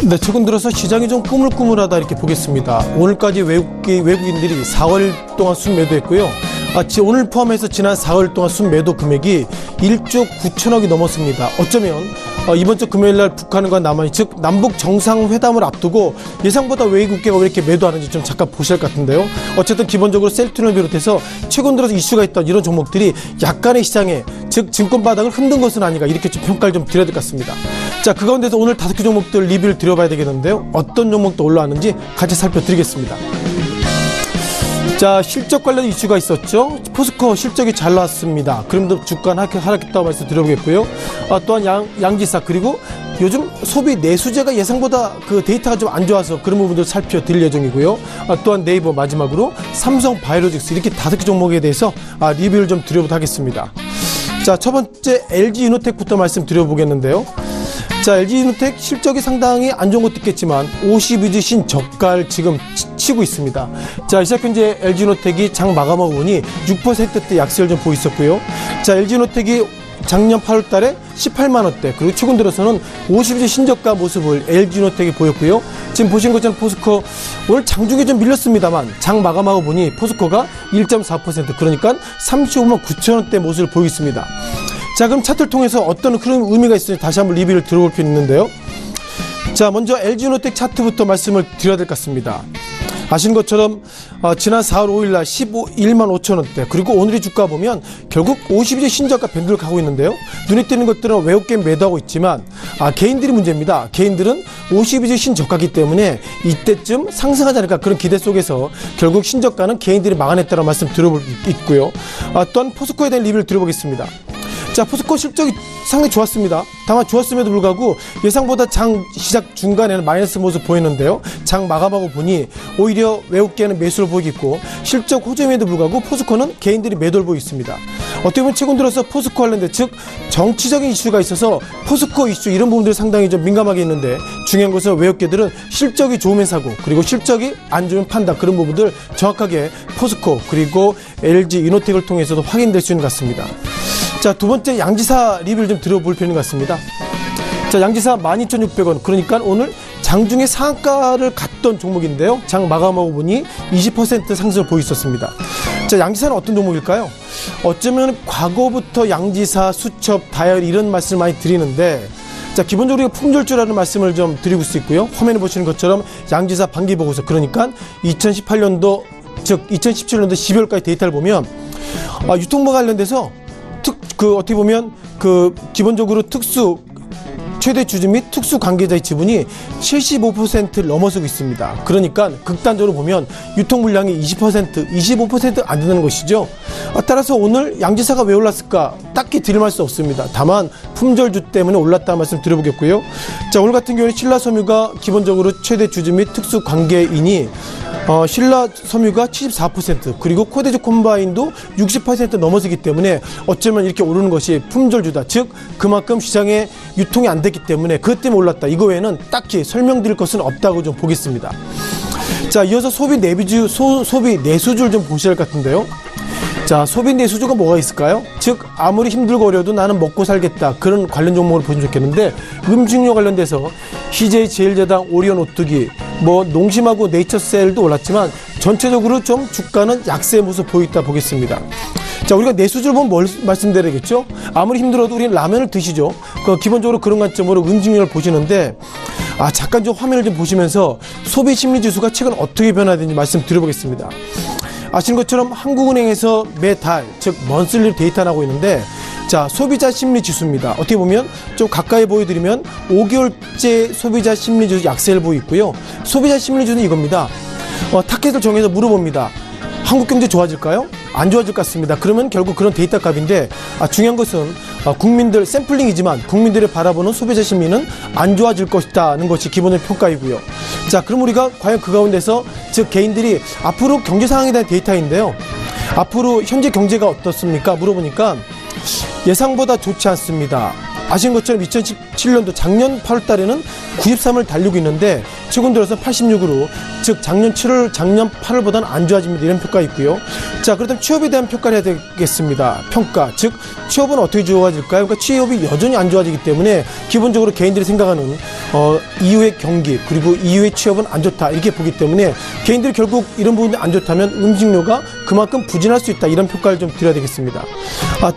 네, 최근 들어서 시장이 좀 꾸물꾸물하다 이렇게 보겠습니다. 오늘까지 외국인들이 4월 동안 순매도했고요. 오늘 포함해서 지난 4월 동안 순매도 금액이 1조 9천억이 넘었습니다. 어쩌면 이번 주 금요일 날 북한과 남한이 즉 남북 정상회담을 앞두고 예상보다 외국계가 왜 이렇게 매도하는지 좀 잠깐 보실 것 같은데요. 어쨌든 기본적으로 셀트론을 비롯해서 최근 들어서 이슈가 있던 이런 종목들이 약간의 시장에 즉 증권 바닥을 흔든 것은 아닌가 이렇게 좀 평가를 좀 드려야 될 것 같습니다. 자, 그 가운데서 오늘 5개 종목들 리뷰를 드려봐야 되겠는데요. 어떤 종목도 올라왔는지 같이 살펴드리겠습니다. 자, 실적 관련 이슈가 있었죠. 포스코 실적이 잘 나왔습니다. 그럼에도 주가는 하락했다고 말씀드려보겠고요. 또한 양지사 그리고 요즘 소비 내수제가 예상보다 그 데이터가 좀 안 좋아서 그런 부분들 살펴드릴 예정이고요. 또한 네이버 마지막으로 삼성 바이오로직스 이렇게 5개 종목에 대해서 리뷰를 좀 드려보도록 하겠습니다. 자, 첫 번째 LG 이노텍부터 말씀드려보겠는데요. 자, LG이노텍 실적이 상당히 안 좋은 것도 있겠지만 52주 신저가를 지금 치고 있습니다. 자, 시작 현재 LG이노텍이 장 마감하고 보니 6%대 약세를 좀 보이고 있었고요. 자, LG이노텍이 작년 8월 달에 18만 원대, 그리고 최근 들어서는 52주 신저가 모습을 LG이노텍이 보였고요. 지금 보신 것처럼 포스코 오늘 장중에 좀 밀렸습니다만 장 마감하고 보니 포스코가 1.4%, 그러니까 35만 9천 원대 모습을 보이고 있습니다. 자, 그럼 차트를 통해서 어떤 그런 의미가 있으니 다시 한번 리뷰를 들어볼 필요 있는데요. 자, 먼저 LG이노텍 차트부터 말씀을 드려야 될 것 같습니다. 아시는 것처럼 지난 4월 5일날 15만 5천 원대, 그리고 오늘의 주가 보면 결국 52주 신저가 밴드를 가고 있는데요. 눈에 띄는 것들은 외국계 매도하고 있지만 개인들이 문제입니다. 개인들은 52주 신저가기 때문에 이때쯤 상승하지 않을까 그런 기대 속에서 결국 신저가는 개인들이 막아냈다는 말씀 들어볼 수 있고요. 또한 포스코에 대한 리뷰를 드려보겠습니다. 자, 포스코 실적이 상당히 좋았습니다. 다만 좋았음에도 불구하고 예상보다 장 시작 중간에는 마이너스 모습 보이는데요. 장 마감하고 보니 오히려 외국계는 매수를 보이겠고 실적 호조임에도 불구하고 포스코는 개인들이 매도를 보이고 있습니다. 어떻게 보면 최근 들어서 포스코 관련된 즉 정치적인 이슈가 있어서 포스코 이슈 이런 부분들이 상당히 좀 민감하게 있는데 중요한 것은 외국계들은 실적이 좋으면 사고 그리고 실적이 안 좋으면 판다, 그런 부분들 정확하게 포스코 그리고 LG이노텍을 통해서도 확인될 수 있는 것 같습니다. 자, 두 번째 양지사 리뷰를 좀 들어볼 필요가 있습니다. 자, 양지사 12,600원, 그러니까 오늘 장중에 상한가를 갔던 종목인데요. 장 마감하고 보니 20% 상승을 보이고 있었습니다. 자, 양지사는 어떤 종목일까요? 어쩌면 과거부터 양지사, 수첩, 다이얼 이런 말씀을 많이 드리는데, 자, 기본적으로 품절주라는 말씀을 좀 드리고 수 있고요. 화면에 보시는 것처럼 양지사 반기보고서, 그러니까 2018년도 즉 2017년도 12월까지 데이터를 보면 유통과 관련돼서 어떻게 보면 기본적으로 특수 최대 주주 및 특수 관계자의 지분이 75%를 넘어서고 있습니다. 그러니까 극단적으로 보면 유통 물량이 20%, 25% 안 되는 것이죠. 따라서 오늘 양지사가 왜 올랐을까? 딱히 드릴 말수 없습니다. 다만 품절주 때문에 올랐다는 말씀 드려보겠고요. 자, 오늘 같은 경우에 신라섬유가 기본적으로 최대 주주 및 특수 관계인이 신라섬유가 74%, 그리고 코데즈 콤바인도 60% 넘어서기 때문에 어쩌면 이렇게 오르는 것이 품절주다. 즉 그만큼 시장에 유통이 안 됐기 때문에 그것 때문에 올랐다. 이거 외에는 딱히 설명드릴 것은 없다고 좀 보겠습니다. 자, 이어서 소비 내수주를 좀 보셔야 할 것 같은데요. 자, 소비 내수주가 뭐가 있을까요? 즉 아무리 힘들고 어려도 나는 먹고 살겠다, 그런 관련 종목을 보시면 좋겠는데, 음식료 관련돼서 CJ 제일제당, 오리온 오뚜기, 농심하고 네이처셀도 올랐지만 전체적으로 좀 주가는 약세의 모습 보이다 보겠습니다. 자, 우리가 내수주를 보면 뭘 말씀드려야겠죠? 아무리 힘들어도 우리는 라면을 드시죠. 기본적으로 그런 관점으로 음식료를 보시는데, 잠깐 좀 화면을 좀 보시면서 소비 심리 지수가 최근 어떻게 변화되는지 말씀드려보겠습니다. 아시는 것처럼 한국은행에서 매달, 즉 먼슬리 데이터 나오고 있는데, 자, 소비자 심리 지수입니다. 어떻게 보면 좀 가까이 보여드리면 5개월째 소비자 심리 지수 약세를 보이고 있고요. 소비자 심리 지수는 이겁니다. 타겟을 정해서 물어봅니다. 한국 경제 좋아질까요? 안 좋아질 것 같습니다. 그러면 결국 그런 데이터 값인데, 중요한 것은 국민들 샘플링이지만 국민들이 바라보는 소비자 심리는 안 좋아질 것이다는 것이 기본적 평가이고요. 자, 그럼 우리가 과연 그 가운데서 즉 개인들이 앞으로 경제 상황에 대한 데이터인데요. 앞으로 현재 경제가 어떻습니까? 물어보니까 예상보다 좋지 않습니다. 아시는 것처럼 2017년도 작년 8월 달에는 93을 달리고 있는데 최근 들어서 86으로, 즉 작년 8월보다는 안 좋아집니다. 이런 평가 있고요. 자, 그렇다면 취업에 대한 평가를 해야 되겠습니다. 평가, 즉 취업은 어떻게 좋아질까요? 그러니까 취업이 여전히 안 좋아지기 때문에 기본적으로 개인들이 생각하는 이후의 경기 그리고 이후의 취업은 안 좋다, 이렇게 보기 때문에 개인들이 결국 이런 부분이 안 좋다면 음식료가 그만큼 부진할 수 있다, 이런 평가를 좀 드려야 되겠습니다.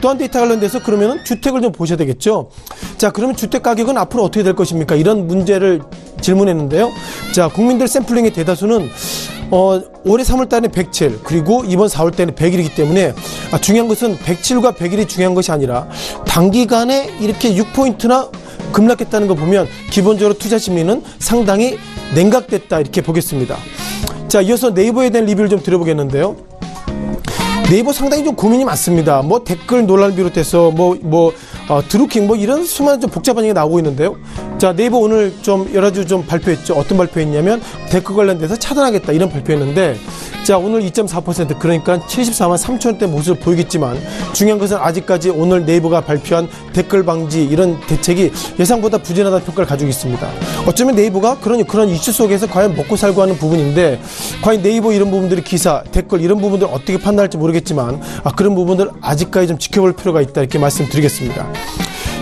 또한 데이터 관련돼서 그러면 주택을 좀 보셔야 되겠죠. 자, 그러면 주택 가격은 앞으로 어떻게 될 것입니까? 이런 문제를 질문했는데요. 자, 국민들 샘플링의 대다수는 올해 3월 달에 107, 그리고 이번 4월 달에 100일이기 때문에 중요한 것은 107과 100일이 중요한 것이 아니라 단기간에 이렇게 6포인트나 급락했다는 거 보면 기본적으로 투자 심리는 상당히 냉각됐다, 이렇게 보겠습니다. 자, 이어서 네이버에 대한 리뷰를 좀 드려보겠는데요. 네이버 상당히 좀 고민이 많습니다. 뭐 댓글 논란을 비롯해서 드루킹 이런 수많은 좀 복잡한 얘기가 나오고 있는데요. 자, 네이버 오늘 좀 여러 가지 좀 발표했죠. 어떤 발표했냐면 댓글 관련돼서 차단하겠다 이런 발표했는데, 자, 오늘 2.4% 그러니까 74만 3천원대 모습을 보이겠지만 중요한 것은 아직까지 오늘 네이버가 발표한 댓글 방지 이런 대책이 예상보다 부진하다는 평가를 가지고 있습니다. 어쩌면 네이버가 그런 이슈 속에서 과연 먹고 살고 하는 부분인데, 과연 네이버 이런 부분들이 기사, 댓글 이런 부분들 어떻게 판단할지 모르겠지만 그런 부분들 아직까지 좀 지켜볼 필요가 있다 이렇게 말씀드리겠습니다.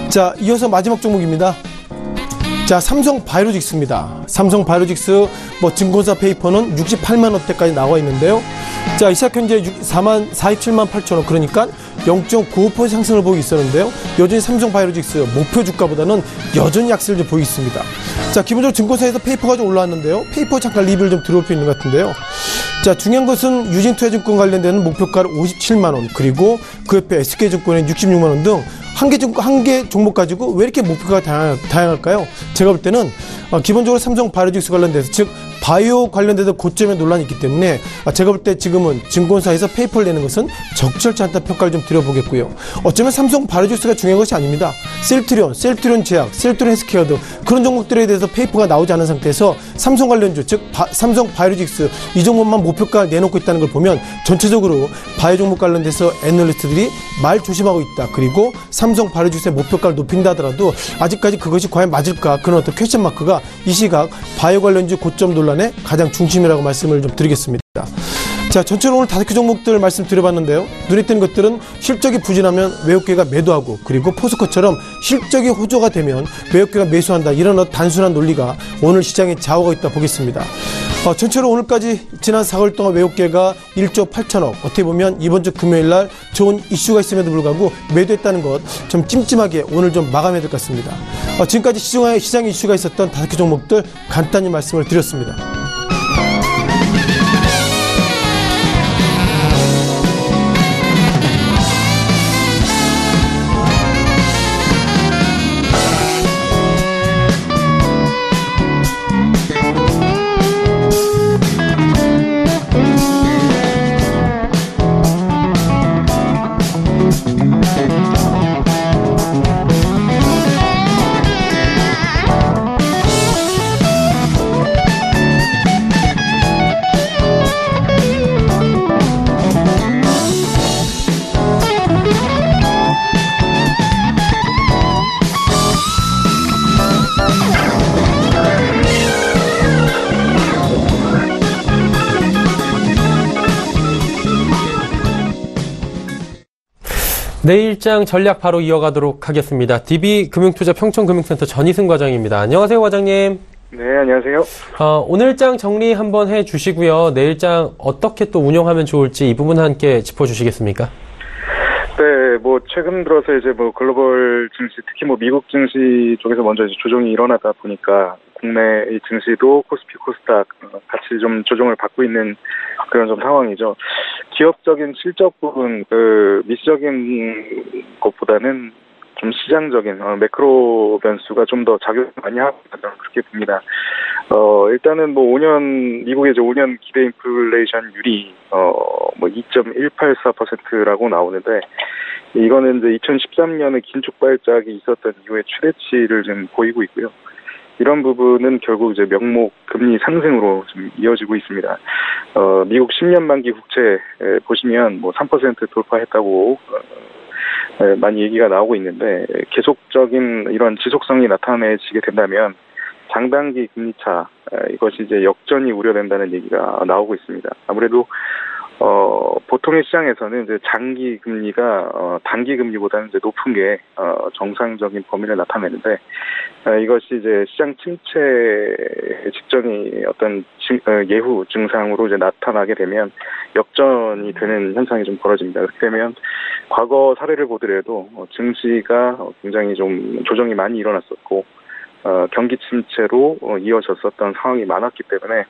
자, 이어서 마지막 종목입니다. 자, 삼성바이오로직스입니다. 삼성바이오로직스 증권사 페이퍼는 68만 원대까지 나와 있는데요. 자, 이 시각 현재 47만 8천 원, 그러니까 0.95% 상승을 보이고 있었는데요. 여전히 삼성바이오로직스 목표 주가보다는 여전히 약세를 좀 보이고 있습니다. 자, 기본적으로 증권사에서 페이퍼가 좀 올라왔는데요. 페이퍼 잠깐 리뷰를 좀 들어볼 필요 있는 것 같은데요. 자, 중요한 것은 유진투자증권 관련되는 목표가를 57만 원, 그리고 그 옆에 SK증권의 66만 원 등 한 개 종목 가지고 왜 이렇게 목표가 다양할까요? 제가 볼 때는 기본적으로 삼성바이오로직스 관련돼서, 즉 바이오 관련돼서 고점의 논란이 있기 때문에 제가 볼 때 지금은 증권사에서 페이퍼를 내는 것은 적절치 않다는 평가를 좀 드려보겠고요. 어쩌면 삼성바이오로직스가 중요한 것이 아닙니다. 셀트리온 제약, 셀트리온 헬스케어 등 그런 종목들에 대해서 페이퍼가 나오지 않은 상태에서 삼성 관련주, 즉 삼성바이오로직스 이 종목만 목표가 내놓고 있다는 걸 보면 전체적으로 바이오 종목 관련돼서 애널리스트들이 말 조심하고 있다. 그리고 삼성바이오로직스의 목표가를 높인다 하더라도 아직까지 그것이 과연 맞을까, 그런 어떤 퀘스천 마크가 이 시각 바이오 관련주 고점 논란의 가장 중심이라고 말씀을 좀 드리겠습니다. 자, 전체로 오늘 5개 종목들 말씀드려봤는데요. 눈에 띄는 것들은 실적이 부진하면 외국계가 매도하고, 그리고 포스코처럼 실적이 호조가 되면 외국계가 매수한다, 이런 단순한 논리가 오늘 시장에 좌우하고 있다 보겠습니다. 전체로 오늘까지 지난 4개월 동안 외국계가 1조 8천억, 어떻게 보면 이번 주 금요일날 좋은 이슈가 있음에도 불구하고 매도했다는 것 좀 찜찜하게 오늘 좀 마감해야 될 것 같습니다. 지금까지 시장에 이슈가 있었던 5개 종목들 간단히 말씀을 드렸습니다. 내일장 전략 바로 이어가도록 하겠습니다. DB금융투자 평촌금융센터 전희승 과장입니다. 안녕하세요, 과장님. 네, 안녕하세요. 오늘장 정리 한번 해주시고요. 내일장 어떻게 또 운영하면 좋을지 이 부분 함께 짚어주시겠습니까? 네, 최근 들어서 이제 글로벌 증시, 특히 미국 증시 쪽에서 먼저 이제 조정이 일어나다 보니까 국내의 증시도 코스피, 코스닥 같이 좀 조정을 받고 있는 그런 좀 상황이죠. 기업적인 실적 부분, 미시적인 것보다는 좀 시장적인 매크로 변수가 좀 더 작용을 많이 하고 있다고 그렇게 봅니다. 일단은 5년 미국의 이제 5년 기대 인플레이션율이 2.184%라고 나오는데, 이거는 이제 2013년에 긴축 발작이 있었던 이후에 최대치를 지금 보이고 있고요. 이런 부분은 결국 이제 명목 금리 상승으로 좀 이어지고 있습니다. 미국 10년 만기 국채 보시면 3% 돌파했다고 많이 얘기가 나오고 있는데, 계속적인 이런 지속성이 나타내지게 된다면 장단기 금리차, 이것이 이제 역전이 우려된다는 얘기가 나오고 있습니다. 아무래도 보통의 시장에서는 이제 장기 금리가 단기 금리보다는 이제 높은 게 정상적인 범위를 나타내는데, 이것이 이제 시장 침체 직전이 어떤 예후 증상으로 이제 나타나게 되면 역전이 되는 현상이 좀 벌어집니다. 그렇게 되면 과거 사례를 보더라도 증시가 굉장히 좀 조정이 많이 일어났었고, 경기 침체로 이어졌었던 상황이 많았기 때문에,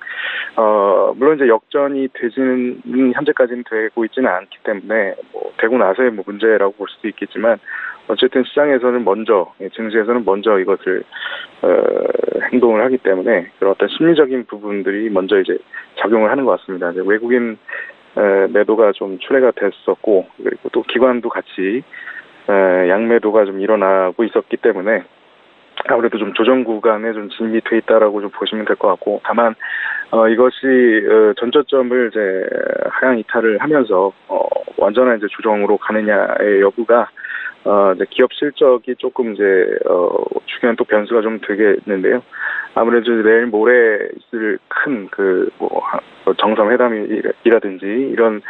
물론 이제 역전이 되지는 현재까지는 되고 있지는 않기 때문에 되고 나서의 문제라고 볼 수도 있겠지만, 어쨌든 시장에서는 먼저, 증시에서는 먼저 이것을 행동을 하기 때문에 그런 어떤 심리적인 부분들이 먼저 이제 작용을 하는 것 같습니다. 이제 외국인 매도가 좀 출회가 됐었고, 그리고 또 기관도 같이 양매도가 좀 일어나고 있었기 때문에 아무래도 좀 조정 구간에 좀 진입이 돼 있다라고 좀 보시면 될 것 같고, 다만 이것이 전저점을 이제 하향 이탈을 하면서 완전한 이제 조정으로 가느냐의 여부가 이제 기업 실적이 조금 이제 중요한 또 변수가 좀 되겠는데요. 아무래도 내일 모레 있을 큰 정상회담이라든지 이런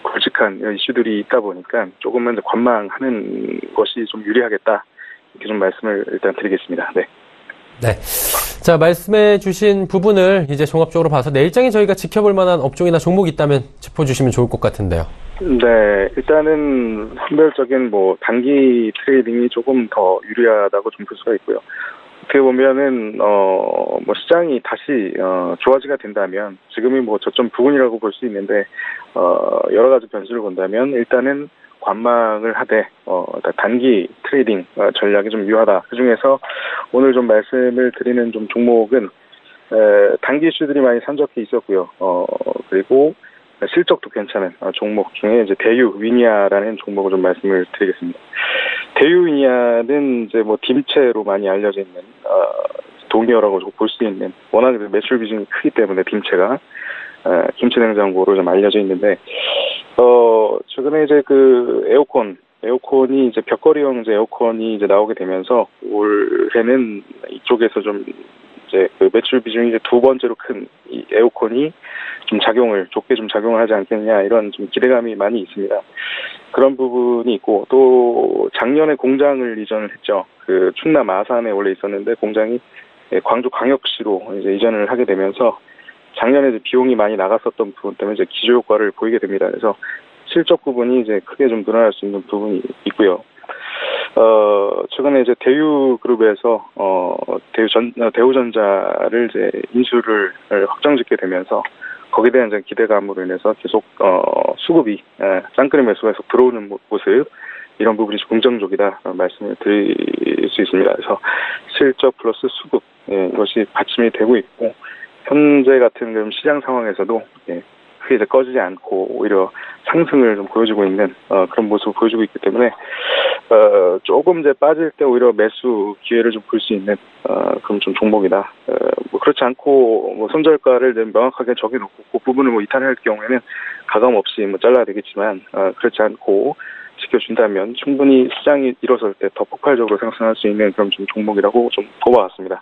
굵직한 이슈들이 있다 보니까 조금만 이제 관망하는 것이 좀 유리하겠다, 이렇게 좀 말씀을 일단 드리겠습니다. 네. 네. 자, 말씀해 주신 부분을 이제 종합적으로 봐서 내일장에 저희가 지켜볼 만한 업종이나 종목이 있다면 짚어주시면 좋을 것 같은데요. 네, 일단은 선별적인 단기 트레이딩이 조금 더 유리하다고 좀 볼 수가 있고요. 어떻게 보면은 시장이 다시 좋아지게 된다면, 지금이 저점 부근이라고 볼 수 있는데 여러 가지 변수를 본다면 일단은 관망을 하되 단기 트레이딩 전략이 좀 유효하다. 그중에서 오늘 좀 말씀을 드리는 좀 종목은 단기 이슈들이 많이 산적해 있었고요. 그리고 실적도 괜찮은 종목 중에 이제 대유 위니아라는 종목을 좀 말씀을 드리겠습니다. 대유 위니아는 이제 딤체로 많이 알려져 있는 동기어라고 볼 수 있는, 워낙 매출 비중이 크기 때문에 딤체가 김치 냉장고로 좀 알려져 있는데, 최근에 이제 에어컨이 이제 벽걸이형 이제 에어컨이 이제 나오게 되면서 올해는 이쪽에서 좀 이제 매출 비중이 이제 두 번째로 큰 이 에어컨이 좀 좋게 작용을 하지 않겠냐, 이런 좀 기대감이 많이 있습니다. 그런 부분이 있고, 또 작년에 공장을 이전을 했죠. 충남 아산에 원래 있었는데 공장이 광주 광역시로 이제 이전을 하게 되면서 작년에 이제 비용이 많이 나갔었던 부분 때문에 이제 기저 효과를 보이게 됩니다. 그래서 실적 부분이 이제 크게 좀 늘어날 수 있는 부분이 있고요. 최근에 이제 대유그룹에서 대우전자를 이제 인수를 확정짓게 되면서 거기에 대한 이제 기대감으로 인해서 계속 수급이 쌍끌이 매수가 계속 들어오는 모습, 이런 부분이 긍정적이다 말씀을 드릴 수 있습니다. 그래서 실적 플러스 수급, 이것이 받침이 되고 있고, 현재 같은 그런 시장 상황에서도 크게 이제 꺼지지 않고 오히려 상승을 좀 보여주고 있는 그런 모습을 보여주고 있기 때문에 조금 이제 빠질 때 오히려 매수 기회를 좀 볼 수 있는 그런 좀 종목이다. 그렇지 않고 손절가를 명확하게 정해놓고 그 부분을 이탈할 경우에는 가감 없이 잘라야 되겠지만, 그렇지 않고 지켜준다면 충분히 시장이 일어설 때 더 폭발적으로 상승할 수 있는 그런 좀 종목이라고 좀 꼽아왔습니다.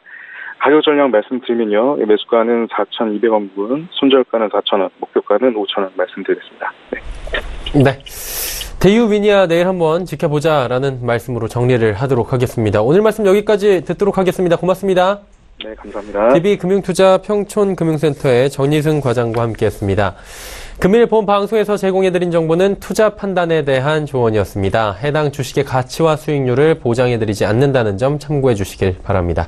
가격 전략 말씀드리면요, 매수가는 4,200원 부분, 손절가는 4,000원, 목표가는 5,000원 말씀드리겠습니다. 네. 대유 위니아 내일 한번 지켜보자라는 말씀으로 정리를 하도록 하겠습니다. 오늘 말씀 여기까지 듣도록 하겠습니다. 고맙습니다. 네, 감사합니다. DB금융투자 평촌금융센터의 정리승 과장과 함께했습니다. 금일 본 방송에서 제공해드린 정보는 투자 판단에 대한 조언이었습니다. 해당 주식의 가치와 수익률을 보장해드리지 않는다는 점 참고해 주시길 바랍니다.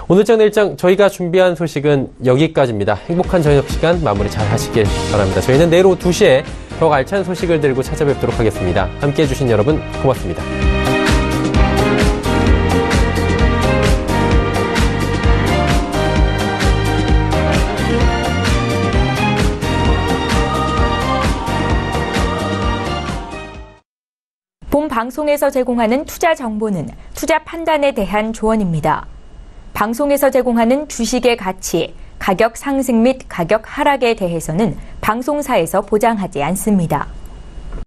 오늘장 내일장 저희가 준비한 소식은 여기까지입니다. 행복한 저녁 시간 마무리 잘 하시길 바랍니다. 저희는 내일 오후 2시에 더욱 알찬 소식을 들고 찾아뵙도록 하겠습니다. 함께해 주신 여러분 고맙습니다. 본 방송에서 제공하는 투자 정보는 투자 판단에 대한 조언입니다. 방송에서 제공하는 주식의 가치, 가격 상승 및 가격 하락에 대해서는 방송사에서 보장하지 않습니다.